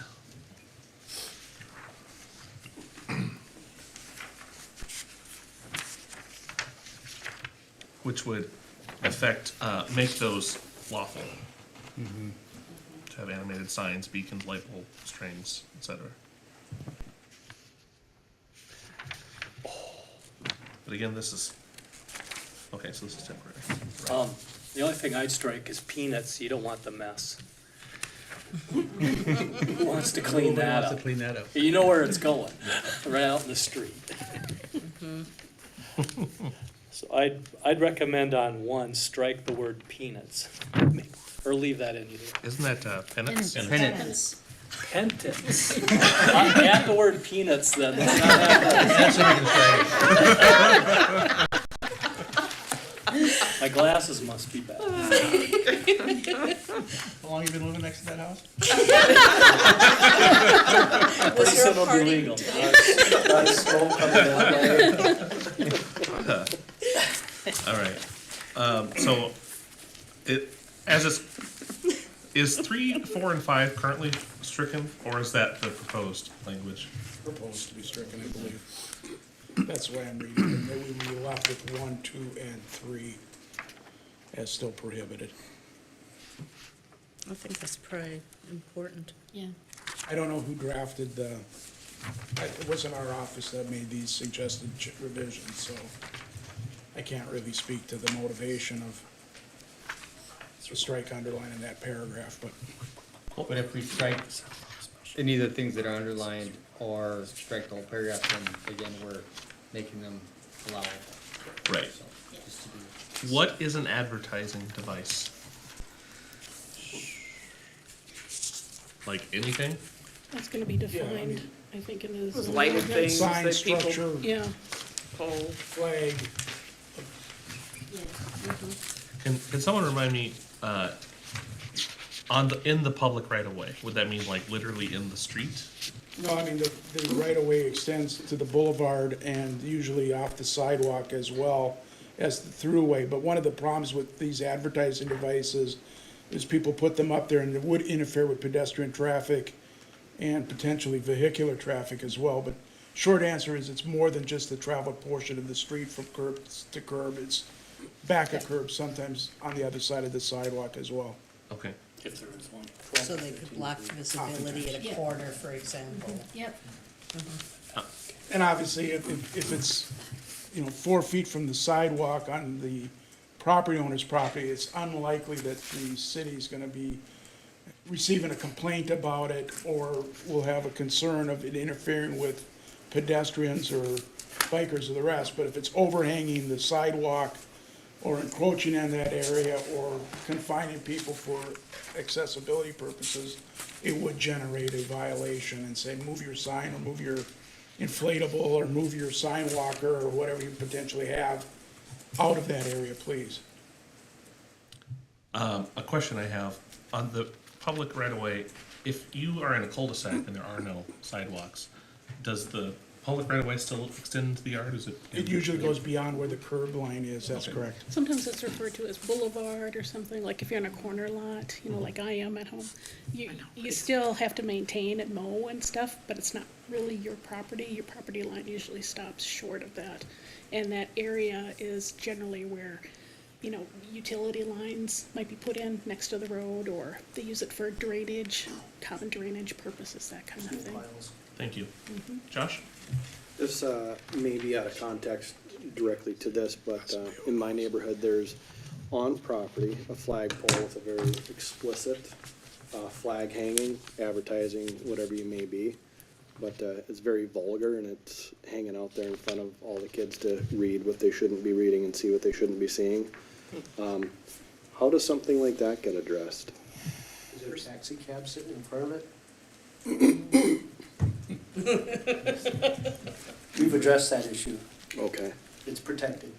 Which would affect, make those lawful. To have animated signs, beacons, light bulb strings, etc. But again, this is, okay, so this is temporary. The only thing I'd strike is peanuts, you don't want the mess. Who wants to clean Nobody that wants up? to clean that up. You know where it's going, right out in the street. So I'd recommend on 1, strike the word peanuts, or leave that in either. Isn't that penance? Penance. Penance. Add the word peanuts then. Let's not have that. My glasses must be bad. How long you been living next to that house? Pretty soon it'll be legal. Smoke coming that way. All right, so is 3, 4, and 5 currently stricken, or is that the proposed language? Proposed to be stricken, I believe. That's the way I'm reading it. Maybe we left with 1, 2, and 3 as still prohibited. I think that's probably important. Yeah. I don't know who drafted it wasn't our office that made these suggested revisions, so I can't really speak to the motivation of the strike underline in that paragraph, but But if we strike any of the things that are underlined or strike the whole paragraph, then again, we're making them allowable. Right. So, just to be- What is an advertising device? Like anything? That's gonna be defined, I think, in Those his. lighted things sign that people structure, Yeah, pull. flag, Can someone remind me, in the public right of way, would that mean like literally in the street? no, I mean, the right-of-way extends to the boulevard and usually off the sidewalk as well as the throughway. But one of the problems with these advertising devices is people put them up there and it would interfere with pedestrian traffic and potentially vehicular traffic as well. But short answer is it's more than just the traveled portion of the street from curb to curb. It's back a curb, sometimes on the other side of the sidewalk as well. Okay, If there is one. So they could block visibility at a Yeah. corner, for example. Yep. And obviously, if it's 4 feet from the sidewalk on the property owner's property, it's unlikely that the city's gonna be receiving a complaint about it, or will have a concern of it interfering with pedestrians or bikers or the rest. But if it's overhanging the sidewalk, or encroaching on that area, or confining people for accessibility purposes, it would generate a violation and say, move your sign, or move your inflatable, or move your sign walker, or whatever you potentially have out of that area, please. A question I have, on the public right-of-way, if you are in a cul-de-sac and there are no sidewalks, does the public right-of-way still extend to the yard? Is it? It usually goes beyond where the curb line is, that's Okay. correct. Sometimes it's referred to as boulevard or something, like if you're in a corner lot, you know, like I am at home. You still have to maintain and mow and stuff, but it's not really your property. Your property line usually stops short of that. And that area is generally where, you know, utility lines might be put in next to the road, or they use it for drainage, common drainage purposes, that kind of thing. Thank you. Josh? This may be out of context directly to this, but in my neighborhood, there's on property a flagpole with a very explicit flag hanging, advertising whatever you may be. But it's very vulgar, and it's hanging out there in front of all the kids to read what they shouldn't be reading and see what they shouldn't be seeing. How does something like that get addressed? Is there a taxi cab sitting in front of it? We've addressed that issue. Okay. It's protected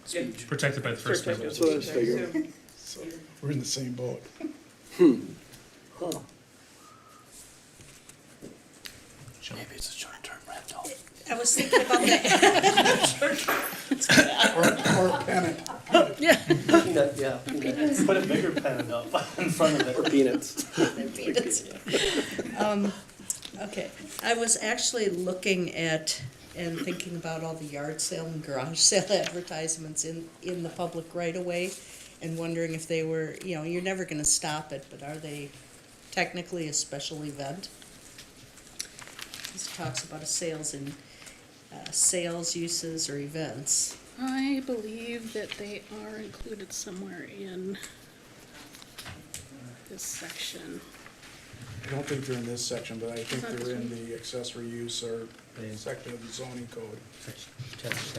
speech. Protected by the First Amendment. So that's figured. So, we're in the same boat. Huh. Maybe it's a short-term rental. I was thinking about that. Or a pennant. Peanut, yeah, peanut. Put a bigger pennant up in front of it. Or peanuts. Okay, I was actually looking at and thinking about all the yard sale and garage sale advertisements in the public right of way, and wondering if they were, you know, you're never gonna stop it, but are they technically a special event? This talks about a sales and, sales uses or events. I believe that they are included somewhere in this section. I don't think they're in this section, but I think they're in the accessory use or section of the zoning code.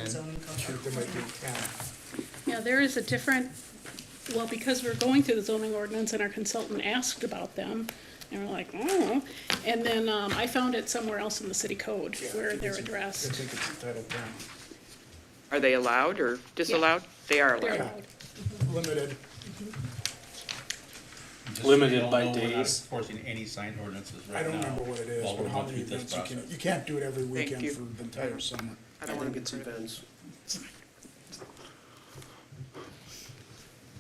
Zoning I think code. there might be 10. Yeah, there is a different, well, because we're going through the zoning ordinance and our consultant asked about them, and we're like, oh, and then I found it somewhere else in the city code where they're I addressed. think it's Title 10. Are they allowed or disallowed? They are They're allowed. allowed. Limited. Limited by We're not days. Forcing any sign ordinances I right now. don't remember what it is, while but we're how going many through this events you can, process. you can't do it every weekend you. for the entire summer. I I don't want think to. it's events.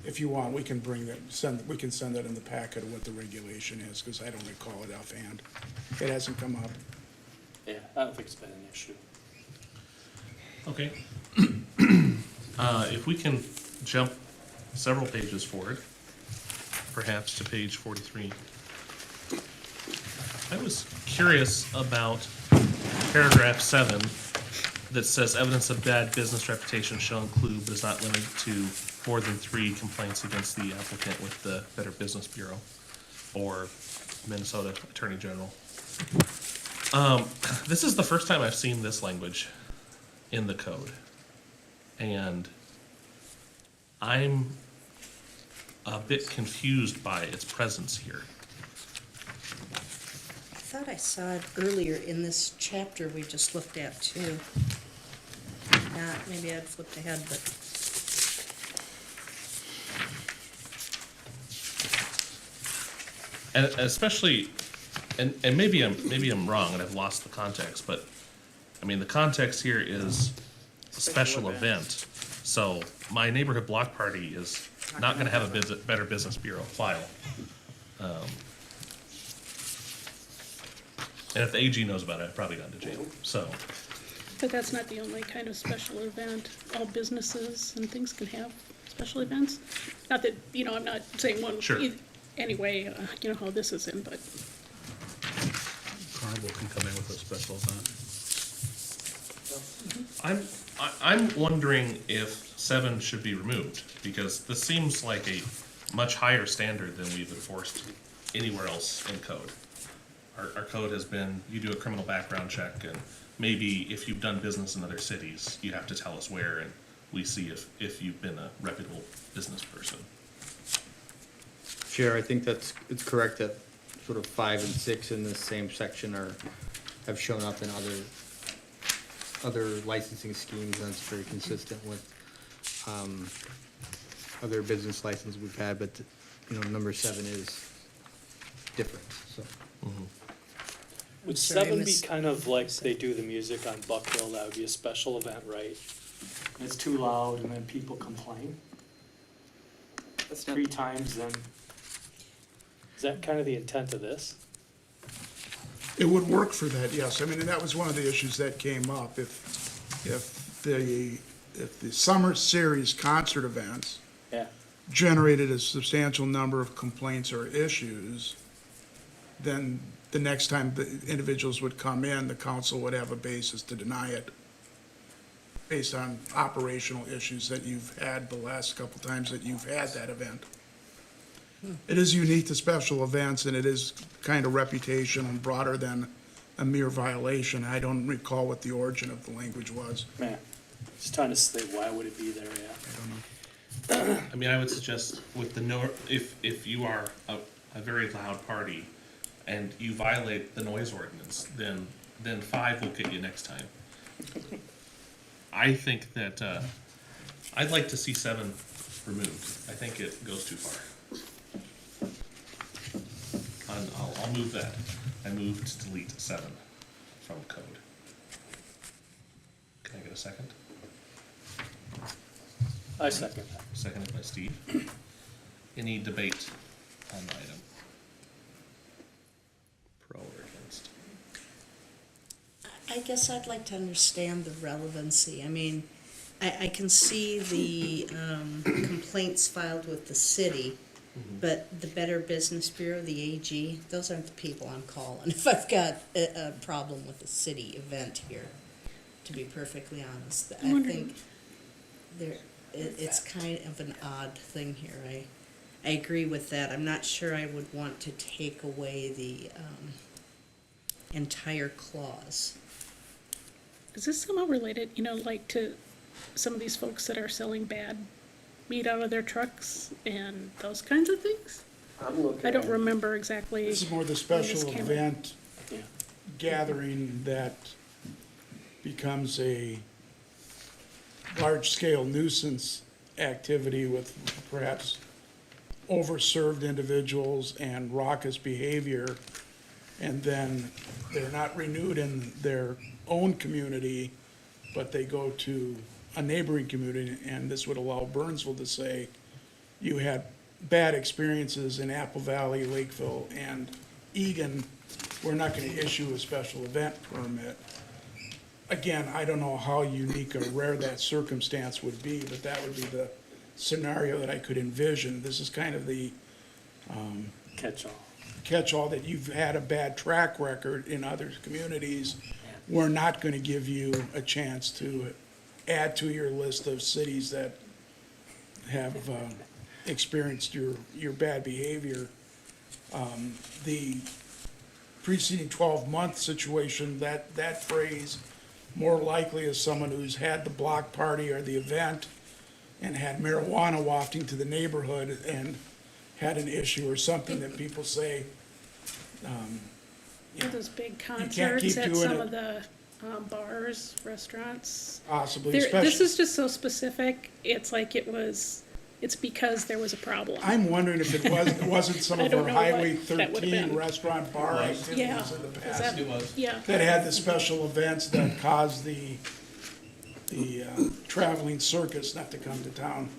If you want, we can we can send that in the packet of what the regulation is, because I don't recall it offhand. It hasn't come up. Yeah, I don't think it's been an issue. Okay. If we can jump several pages forward, perhaps to page 43. I was curious about paragraph 7 that says evidence of bad business reputation shall include, but is not limited to, more than 3 complaints against the applicant with the Better Business Bureau or Minnesota Attorney General. This is the first time I've seen this language in the code. And I'm a bit confused by its presence here. I thought I saw it earlier in this chapter we just looked at too. Not, maybe I'd flipped ahead, but. And especially, and maybe I'm wrong and I've lost the context, but I mean, the context here is a special event. So my neighborhood block party is not gonna have a Better Business Bureau file. And if the AG knows about it, I've probably gone to jail, so. But that's not the only kind of special event. All businesses and things can have special events. Not that, you know, I'm not saying one. Sure. Anyway, you know how this is in, but Carnival can come in with a special event. I'm wondering if 7 should be removed, because this seems like a much higher standard than we've enforced anywhere else in code. Our code has been, you do a criminal background check, and maybe if you've done business in other cities, you have to tell us where, and we see if you've been a reputable business person. Chair, I think it's correct that sort of 5 and 6 in the same section have shown up in other licensing schemes, and it's very consistent with, other business licenses we've had, but, number 7 is different, so. Would Sorry, 7 be Miss- kind of like they do the music on Buck Hill? That would be a special event, right? It's too loud and then people complain That's not, 3 times, then is that kind of the intent of this? It would work for that, yes. I mean, and that was one of the issues that came up. If the summer series concert events Yeah. generated a substantial number of complaints or issues, then the next time the individuals would come in, the council would have a basis to deny it based on operational issues that you've had the last couple times that you've had that event. It is unique to special events, and it is kind of reputational, broader than a mere violation. I don't recall what the origin of the language was. Man, just trying to say, why would it be there, yeah? I don't know. I mean, I would suggest with the if you are a very loud party and you violate the noise ordinance, then 5 will get you next time. I think that, I'd like to see 7 removed. I think it goes too far. I'll move that. I move to delete 7 from code. Can I get a second? I second that. Seconded by Steve. Any debate on the item? Pro or against? I guess I'd like to understand the relevancy. I mean, I can see the complaints filed with the city, but the Better Business Bureau, the AG, those aren't the people I'm calling if I've got a problem with a city event here, to be perfectly honest. I think it's kind of an odd thing here. I agree with that. I'm not sure I would want to take away the entire clause. Is this somehow related, like to some of these folks that are selling bad meat out of their trucks and those kinds of things? I'm looking I don't at- remember exactly. This is more the this special came up. event Yeah. gathering that becomes a large-scale nuisance activity with perhaps overserved individuals and raucous behavior, and then they're not renewed in their own community, but they go to a neighboring community, and this would allow Burnsville to say, you had bad experiences in Apple Valley, Lakeville, and Egan, we're not gonna issue a special event permit. Again, I don't know how unique or rare that circumstance would be, but that would be the scenario that I could envision. This is kind of the Catch-all. catch-all that you've had a bad track record in other communities. We're not gonna give you a chance to add to your list of cities that have experienced your bad behavior. The preceding 12-month situation, that phrase more likely is someone who's had the block party or the event and had marijuana wafting to the neighborhood and had an issue or something that people say, Those big can't concerts keep at doing some it. of the bars, restaurants. possibly, This especially. is just so specific, it's like it's because there was a problem. I'm wondering if it wasn't some I of don't our know Highway what that would've 13 been. restaurant bar Yeah, activities in the is past. that, yeah. That had the special events that caused the traveling circus not to come to town.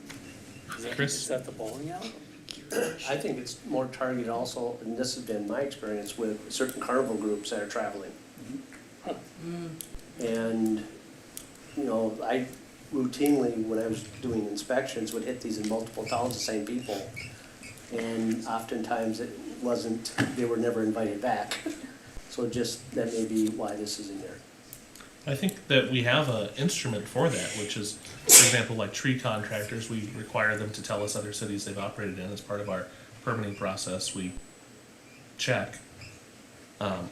Chris? Is that the bowling alley? I think it's more targeted also, and this has been my experience with certain carnival groups that are traveling. And, I routinely, when I was doing inspections, would hit these in multiple towns, the same people. And oftentimes it wasn't, they were never invited back. So that may be why this is in there. I think that we have an instrument for that, which is, for example, like tree contractors, we require them to tell us other cities they've operated in as part of our permitting process. We check.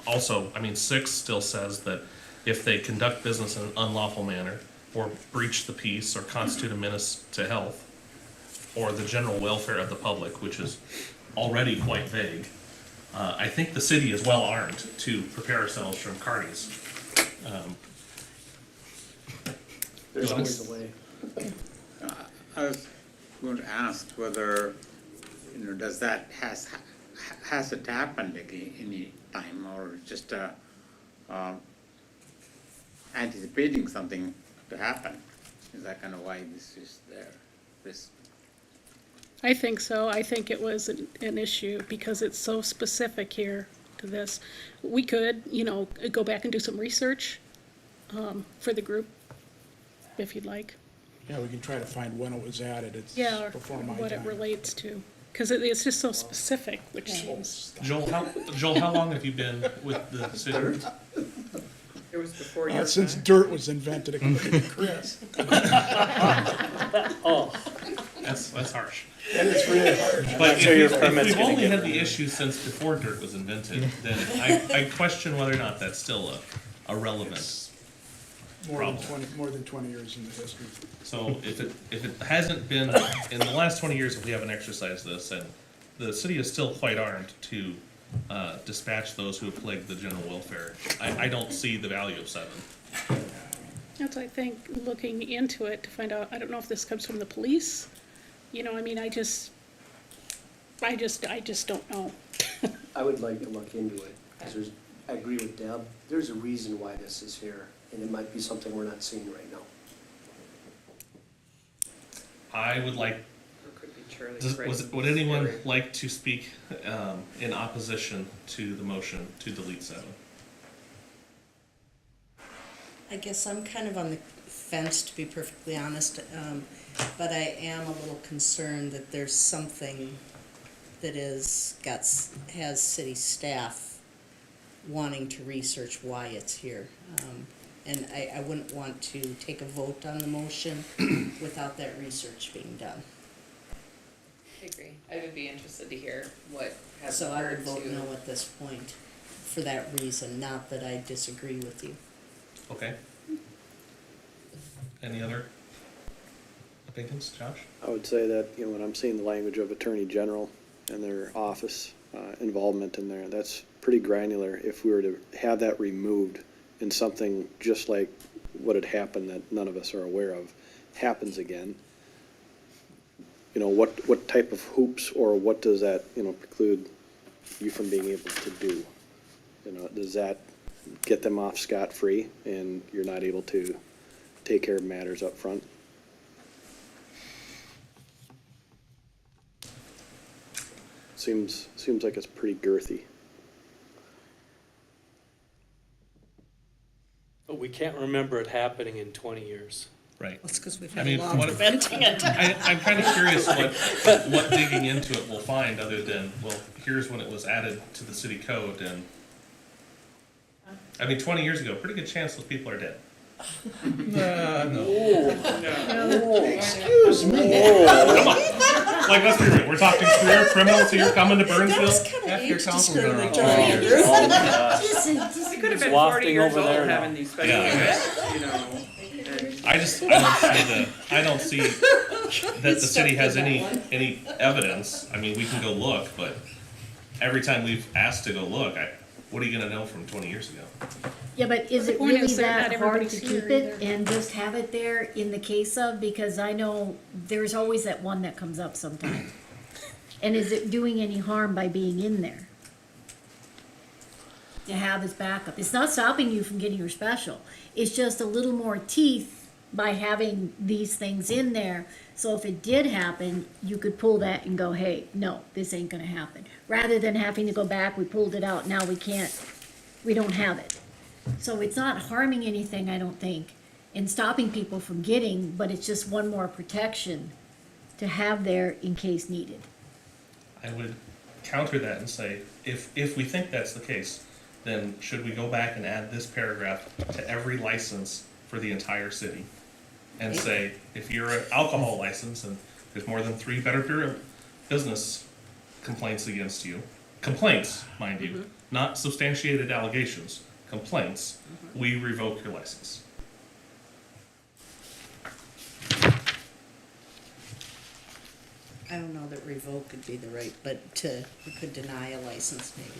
Also, I mean, 6 still says that if they conduct business in an unlawful manner, or breach the peace, or constitute a menace to health, or the general welfare of the public, which is already quite vague, I think the city is well armed to prepare ourselves from carnies. There's Go ahead. always a way. I was going to ask whether, does that, has it happened any time, or just anticipating something to happen? Is that kind of why this is there, this? I think so. I think it was an issue because it's so specific here to this. We could, go back and do some research for the group, if you'd like. Yeah, we can try to find when it was added. It's Yeah, or before my what it time. relates to. Because it's just so specific, which seems. Joel, how long have you been with the city? It was before your Since time. dirt was invented, according to Chris. Oh, That's harsh. That is really hard. But sure your if permit's we've gonna only get had the removed. issue since before dirt was invented, then I question whether or not that's still a relevant. More than 20 years in the history. So if it hasn't been, in the last 20 years, if we haven't exercised this, and the city is still quite armed to dispatch those who have plagued the general welfare, I don't see the value of 7. That's, I think, looking into it to find out, I don't know if this comes from the police. I just don't know. I would like to look into it, because I agree with Deb, there's a reason why this is here, and it might be something we're not seeing right now. I would like, Or could be Charlie would anyone like to speak in opposition to the motion to delete 7? I guess I'm kind of on the fence, to be perfectly honest, but I am a little concerned that there's something that has city staff wanting to research why it's here. And I wouldn't want to take a vote on the motion without that research being done. I agree. I would be interested to hear what has So I would occurred vote to. no at this point, for that reason, not that I disagree with you. Okay. Any other opinions, Josh? I would say that, when I'm seeing the language of Attorney General and their office involvement in there, that's pretty granular. If we were to have that removed and something just like what had happened that none of us are aware of happens again, what type of hoops or what does that, preclude you from being able to do? Does that get them off scot-free and you're not able to take care of matters up front? Seems like it's pretty girthy. but we can't remember it happening in 20 years. Right. That's because we've I had a mean, law what- preventing it. I'm kind of curious what digging into it will find, other than, well, here's when it was added to the city code, and, I mean, 20 years ago, pretty good chance those people are dead. Excuse me. Come on, like, let's be real, we're talking career criminals who are coming to That Burnsville? was kind of Half your age council's been around discriminatory. 20 years. He could have been Wafting 40 years over old there now. having these special Yeah, I events, and I don't see that the city has any evidence. I mean, we can go look, but every time we've asked to go look, what are you gonna know from 20 years ago? Yeah, but is it point really is that that not hard everybody's to keep here it and just have it there in the case of, because I know there's always that one that comes up sometimes. And is it doing any harm by being in there? To have as backup, it's not stopping you from getting your special, it's just a little more teeth by having these things in there. So if it did happen, you could pull that and go, hey, no, this ain't gonna happen. Rather than having to go back, we pulled it out, now we don't have it. So it's not harming anything, I don't think, and stopping people from getting, but it's just one more protection to have there in case needed. I would counter that and say, if we think that's the case, then should we go back and add this paragraph to every license for the entire city? And say, if you're an alcohol license and there's more than 3 Better Bureau business complaints against you, complaints, mind you, not substantiated allegations, complaints, we revoke your license. I don't know that revoke would be the right, but we could deny a license maybe.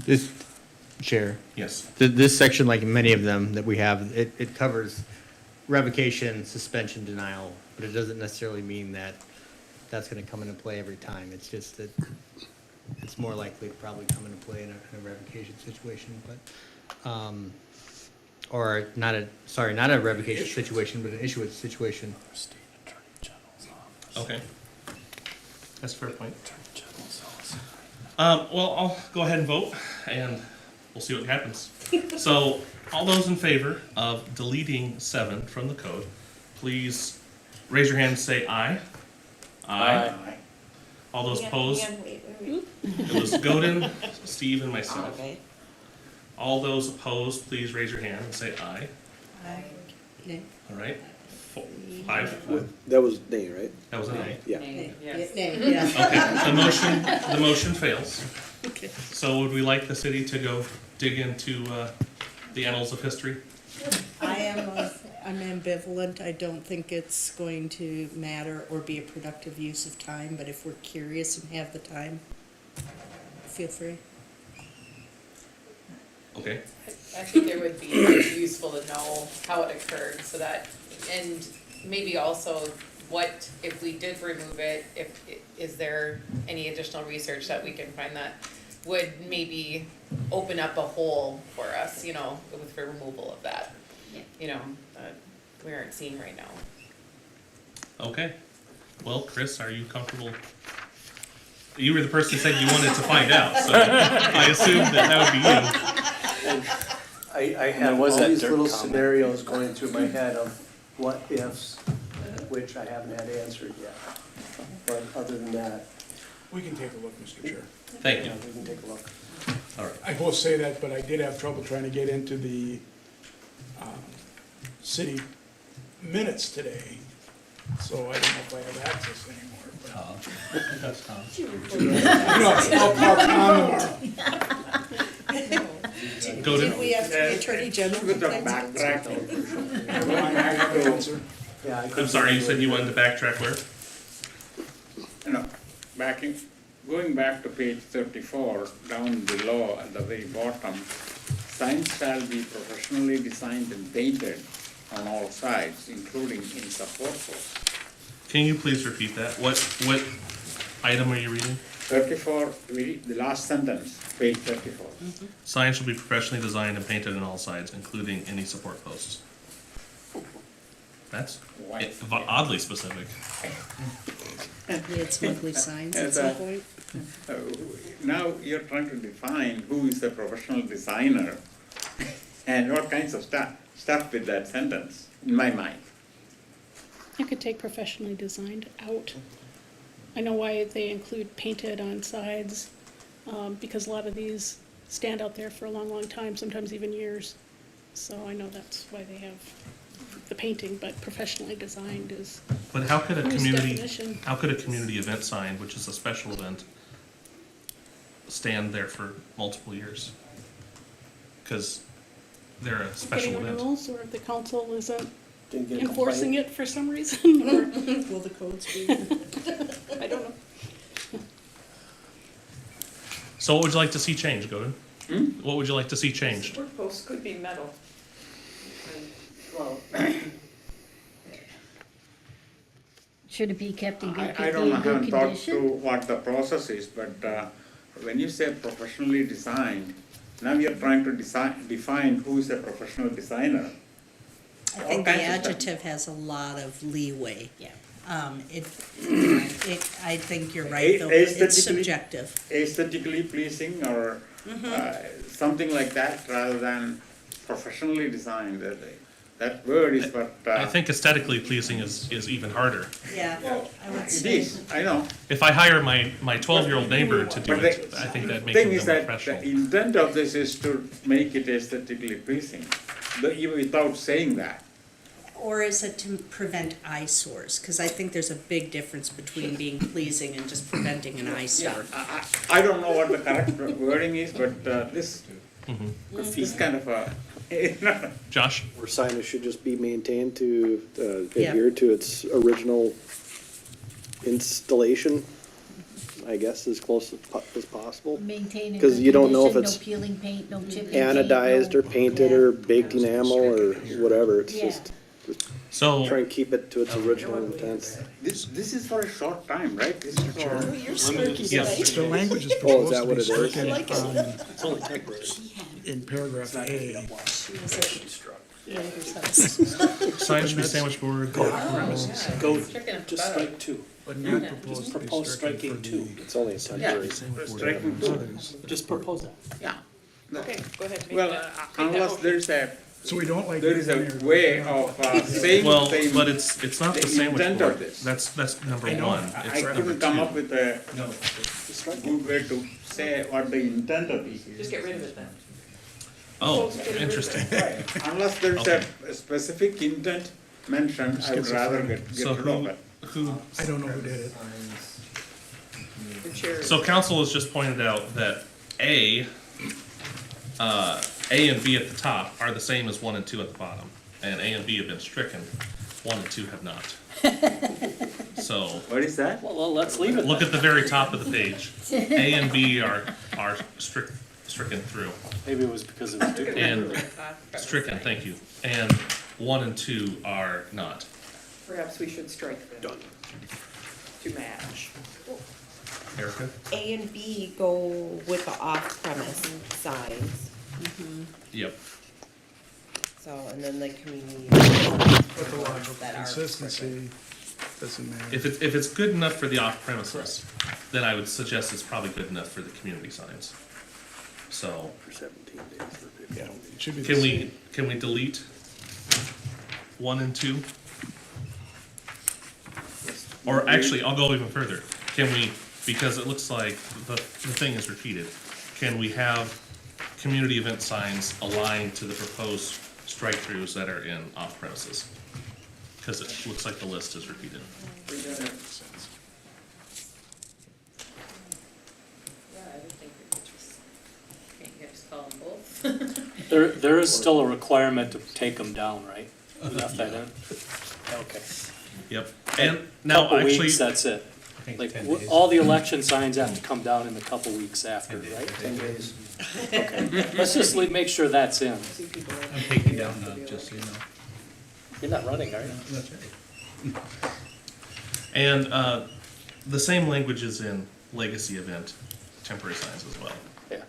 This, Chair, Yes. this section, like many of them that we have, it covers revocation, suspension, denial, but it doesn't necessarily mean that that's gonna come into play every time. It's just that it's more likely to probably come into play in a revocation situation, but, or not a revocation situation, but an issuance situation. Okay. That's a fair point. Well, I'll go ahead and vote, and we'll see what happens. So, all those in favor of deleting 7 from the code, please raise your hand and say aye. Aye. All those opposed? It was Godin, Steve, and myself. Okay. All those opposed, please raise your hand and say aye. Aye. Nay. All right. 5. That was nay, right? That was an aye. Yeah. Nay. Yes. Nay, yeah. Okay, the motion fails. Okay. So would we like the city to go dig into the annals of history? I'm ambivalent. I don't think it's going to matter or be a productive use of time, but if we're curious and have the time, feel free. Okay. I think it would be useful to know how it occurred, so that, and maybe also what, if we did remove it, is there any additional research that we can find that would maybe open up a hole for us, you know, with the removal of that, you know, we aren't seeing right now. Okay. Well, Chris, are you comfortable? You were the person who said you wanted to find out, so I assumed that would be you. I have all these little scenarios going through my head of what ifs, which I haven't had answered yet. But other than that, We can take a look, Mr. Chair. Thank you. yeah, we can take a look. All right. I will say that, but I did have trouble trying to get into the city minutes today, so I don't know if I have access anymore. But That's Tom. I'll tomorrow. Go Did to, we have the Attorney General With the complaints? backtrack, I have an answer. Yeah, I I'm couldn't sorry, you do said it. you wanted to backtrack where? going back to page 34, down below at the very bottom, signs shall be professionally designed and painted on all sides, including in support posts. Can you please repeat that? What item are you reading? 34, the last sentence, page 34. Signs shall be professionally designed and painted on all sides, including any support posts. That's oddly specific. We had smuggly signs at Yes, some point. Now you're trying to define who is a professional designer and what kinds of stuff with that sentence, in my mind. You could take professionally designed out. I know why they include painted on sides, because a lot of these stand out there for a long, long time, sometimes even years. So I know that's why they have the painting, but professionally designed is, But how could a Whose community, definition? how could a community event sign, which is a special event, stand there for multiple years? Because they're a special getting event. renewals, or if the council isn't Didn't get a enforcing complaint. it for some reason, or, Will the codes be? I don't know. So what would you like to see changed, Godin? What would you like to see changed? Support posts could be metal. Well, Should it be kept in good, I don't know, I good haven't thought condition? through what the process is, but when you say professionally designed, now you're trying to define who is a professional designer. I All think the kinds of stuff. adjective has a lot of leeway. Yeah. I think you're right, though, it's Aesthetically- subjective. Aesthetically pleasing or something like that, rather than professionally designed. that word is what. I think aesthetically pleasing is even harder. Yeah, I would It say. is, I know. If I hire my 12-year-old neighbor to do But it, I think that makes thing him is more that professional. the intent of this is to make it aesthetically pleasing, even without saying that. Or is it to prevent eyesores? Because I think there's a big difference between being pleasing and just preventing an eyesore. I don't know what the correct wording is, but this is kind of a, Josh? Or signage should just be maintained to Yeah. adhere to its original installation, I guess, as close as possible. Maintain in 'Cause good you don't know if condition, it's no peeling paint, no chipping paint. Anodized or painted Yeah. or baked enamel or whatever, it's Yeah. just So, try and keep it to its original intent. this is for a short time, right? This is for. yes, The language is Oh, is proposed that to what be it is? stricken It's only temporary. in paragraph A. sign should be sandwich board. Go, Stricken at just the strike two. But not proposed to be Propose stricken striking for two. the. It's only a temporary. Striking two. Just propose that. Yeah. Okay, go ahead. make Well, that- unless there's a, So we don't like. there is a way of saying Well, things. but it's not the the sandwich intent of board. this. That's number I know. one. I It's number couldn't come up two. with a good way to say what the intent of this Just is. get rid of it then. Oh, interesting. Unless there's a specific intent mentioned, I would rather get So rid of it. I don't know who did it. The chair. So council has just pointed out that A and B at the top are the same as 1 and 2 at the bottom. And A and B have been stricken, 1 and 2 have not. So, What is that? Well, let's leave it look then. at the very top of the page. A and B are stricken through. Maybe it was because it was duplicate. And stricken, thank you. And 1 and 2 are not. Perhaps we should strike them. Done. To match. Erica? A and B go with the off-premise signs, Yep. so, and then the community. But the logical consistency doesn't matter. If it's good enough for the off premises, then I would suggest it's probably good enough for the community signs. So, For 17 days or 15 Yeah, days. it should be the same. can we delete 1 and 2? Or actually, I'll go even further. Can we, because it looks like the thing is repeated, can we have community event signs aligned to the proposed strike-throughs that are in off premises? Because it looks like the list is repeated. Yeah, I would think we could just, can't you just call them both? There is still a requirement to take them down, right? We left that in? Okay. Yep. And now, Couple actually, weeks, that's it. think Like, 10 w- days. all the election signs have to come down in a couple weeks after, right? 10 days. Okay. Let's just make sure that's in. I'm taking down, just so you know. You're not running, are you? That's right. and the same language is in legacy event temporary signs as well. Yeah.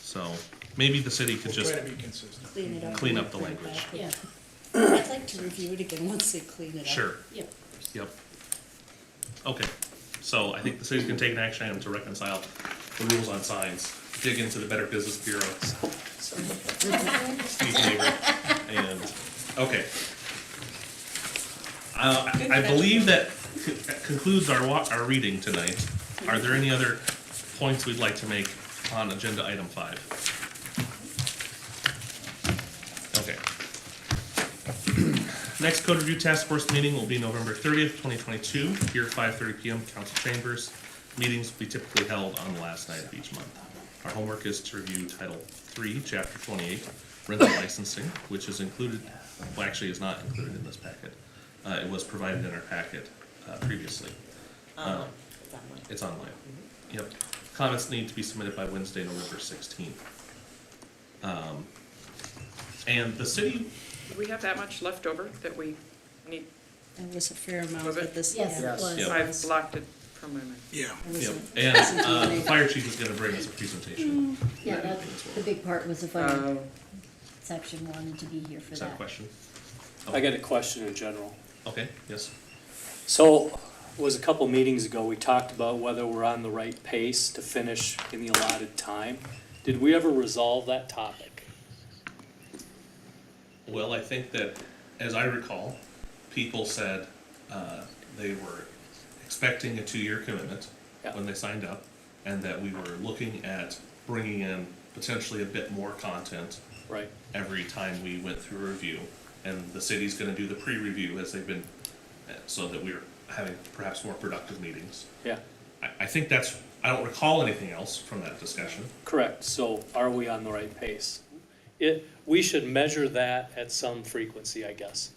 So maybe the city could We'll just try to be consistent. Clean it up. clean and up the bring it language. back. Yeah. I'd like to review it again once they clean it up. Sure. Yep. Yep. Okay, so I think the city can take an action item to reconcile the rules on signs, dig into the Better Business Bureau, Steve's neighbor, and, okay. I believe that concludes our reading tonight. Are there any other points we'd like to make on agenda item 5? Okay. Next code review task force meeting will be November 30th, 2022, here at 5:30 PM, council chambers. Meetings will be typically held on the last night of each month. Our homework is to review Title 3, Chapter 28, rental licensing, which is included, well, actually is not included in this packet. It was provided in our packet previously. It's online. Yep. Comments need to be submitted by Wednesday, November 16th. And the city, Do we have that much left over that we need? It was a fair amount, Was it? but this, Yes, it yeah. was. Yep. I've blocked it from my mind. Yeah. It was yep, a- and the fire chief is gonna bring us a presentation. Yeah, that's, the big part was the fire section wanted to be here for Is that a that. question? I got a question in general. Okay, yes. So, it was a couple meetings ago, we talked about whether we're on the right pace to finish in the allotted time. Did we ever resolve that topic? Well, I think that, as I recall, people said they were expecting a 2-year commitment Yeah. when they signed up, and that we were looking at bringing in potentially a bit more content Right. every time we went through a review. And the city's gonna do the pre-review as they've been, so that we're having perhaps more productive meetings. Yeah, I think that's, I don't recall anything else from that discussion. correct. So are we on the right pace? We should measure that at some frequency, I guess.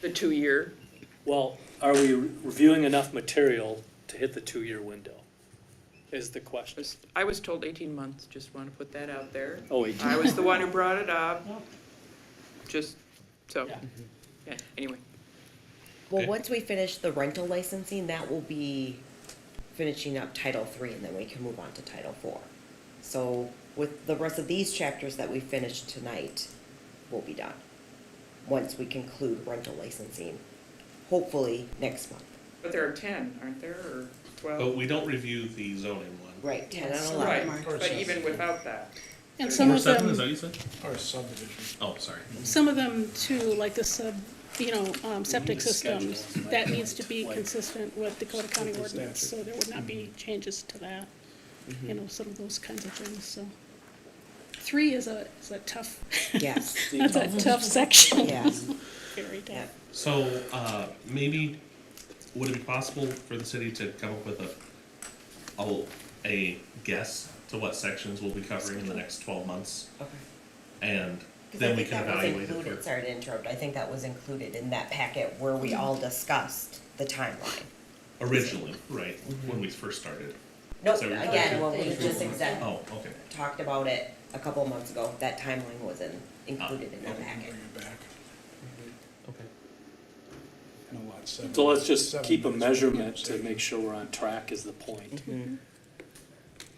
The 2-year, Well, are we reviewing enough material to hit the 2-year window? Is the question. I was told 18 months, just want to put that out there. Oh, 18. I was the one who brought it up, just, so, Yeah. yeah, anyway. Well, Okay. once we finish the rental licensing, that will be finishing up Title III, and then we can move on to Title IV. So with the rest of these chapters that we finished tonight, we'll be done. Once we conclude rental licensing, hopefully next month. But there are 10, aren't there, or 12? But we don't review the zoning one. Right, 10 Yes, and Right, 11. but even without that. And some Or of 7, is that them, what you said? Or subdivision. Oh, sorry. some of them too, like the septic to schedule systems, them, right? that needs to be Like- consistent with Dakota County With the ordinance, statute. so there would not be changes to that. You know, some of those kinds of things, so. 3 is a tough, Yes, that's a tough section. yes. Very tough. Yeah. So, maybe, would it be possible for the city to come up with a guess to what sections we'll be covering in the next 12 months? Okay. And 'Cause then I we think can that was evaluate it included, for, sorry to interrupt, I think that was included in that packet where we all discussed the timeline. originally, right, when we first started. Nope, So- again, when we just Oh, okay. talked about it a couple of months ago, that timeline wasn't included in that Bring packet. it back. Okay. And a lot, 7. So let's just 7 keep a days. measurement to make sure we're on track is the point.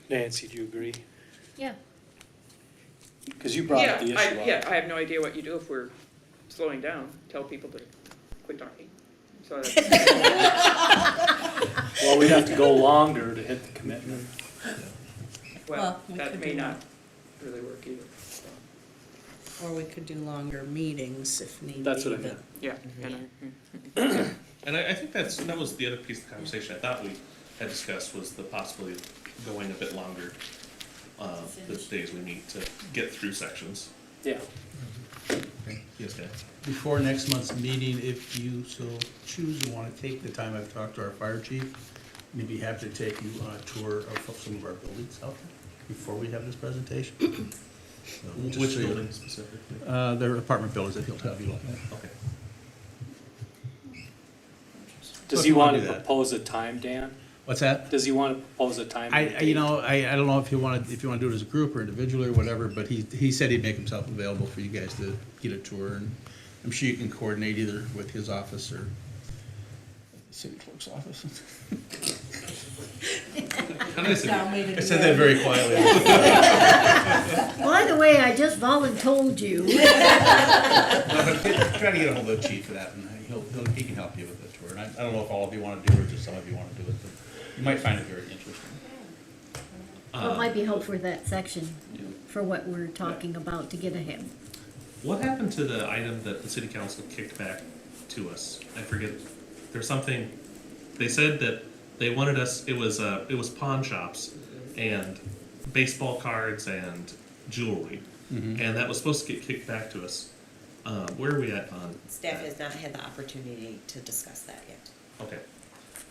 Nancy, do you agree? Yeah. Because you brought up the issue up. Yeah, I have no idea what you do if we're slowing down, tell people to quit talking. So Well, we'd have to go longer to hit the commitment. well, Well, we that could may do not really work either. Or we could do longer meetings if need be. That's what I but- meant. Yeah, And I think that was the other piece of the conversation I thought we had discussed, was the possibility of going a bit longer, the days we meet to get through sections. Yeah. Yes, Dan? Before next month's meeting, if you so choose and want to take the time, I've talked to our fire chief, maybe have to take you on a tour of some of our buildings out there before we have this presentation. So, just Which so you- building specifically? They're apartment buildings that he'll have you look at. Okay. Does if he you wanna want do to that. propose a time, Dan? What's that? Does he want to propose a time? and a You date? know, I don't know if you want to do it as a group or individually or whatever, but he said he'd make himself available for you guys to get a tour, and I'm sure you can coordinate either with his office or the city clerk's office. I said that very quietly. By the way, I just voluntold you. Try to get a hold of the chief for that, and he can help you with the tour. And I don't know if all of you want to do it, or just some of you want to do it, but you might find it very interesting. Well, it might be helpful for that section, for what we're talking about to get ahead. What happened to the item that the city council kicked back to us? I forget, there's something, they said that they wanted us, it was pawn shops and baseball cards and jewelry. And that was supposed to get kicked back to us. Where are we at on? Staff has not had the opportunity to discuss that yet. Okay.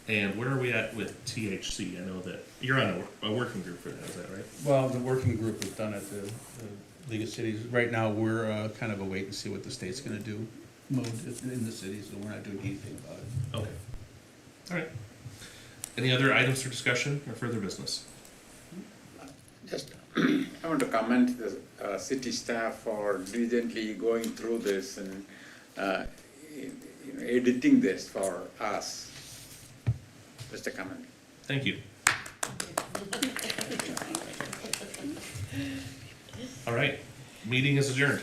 And where are we at with THC? I know that you're on a working group for that, is that right? Well, the working group was done at the League of Cities. Right now, we're kind of a wait and see what the state's gonna do mode in the city, so we're not doing anything about it. Okay. All right. Any other items for discussion or further business? Just, I want to commend the city staff for diligently going through this and editing this for us. Just a comment. Thank you. All right, meeting is adjourned.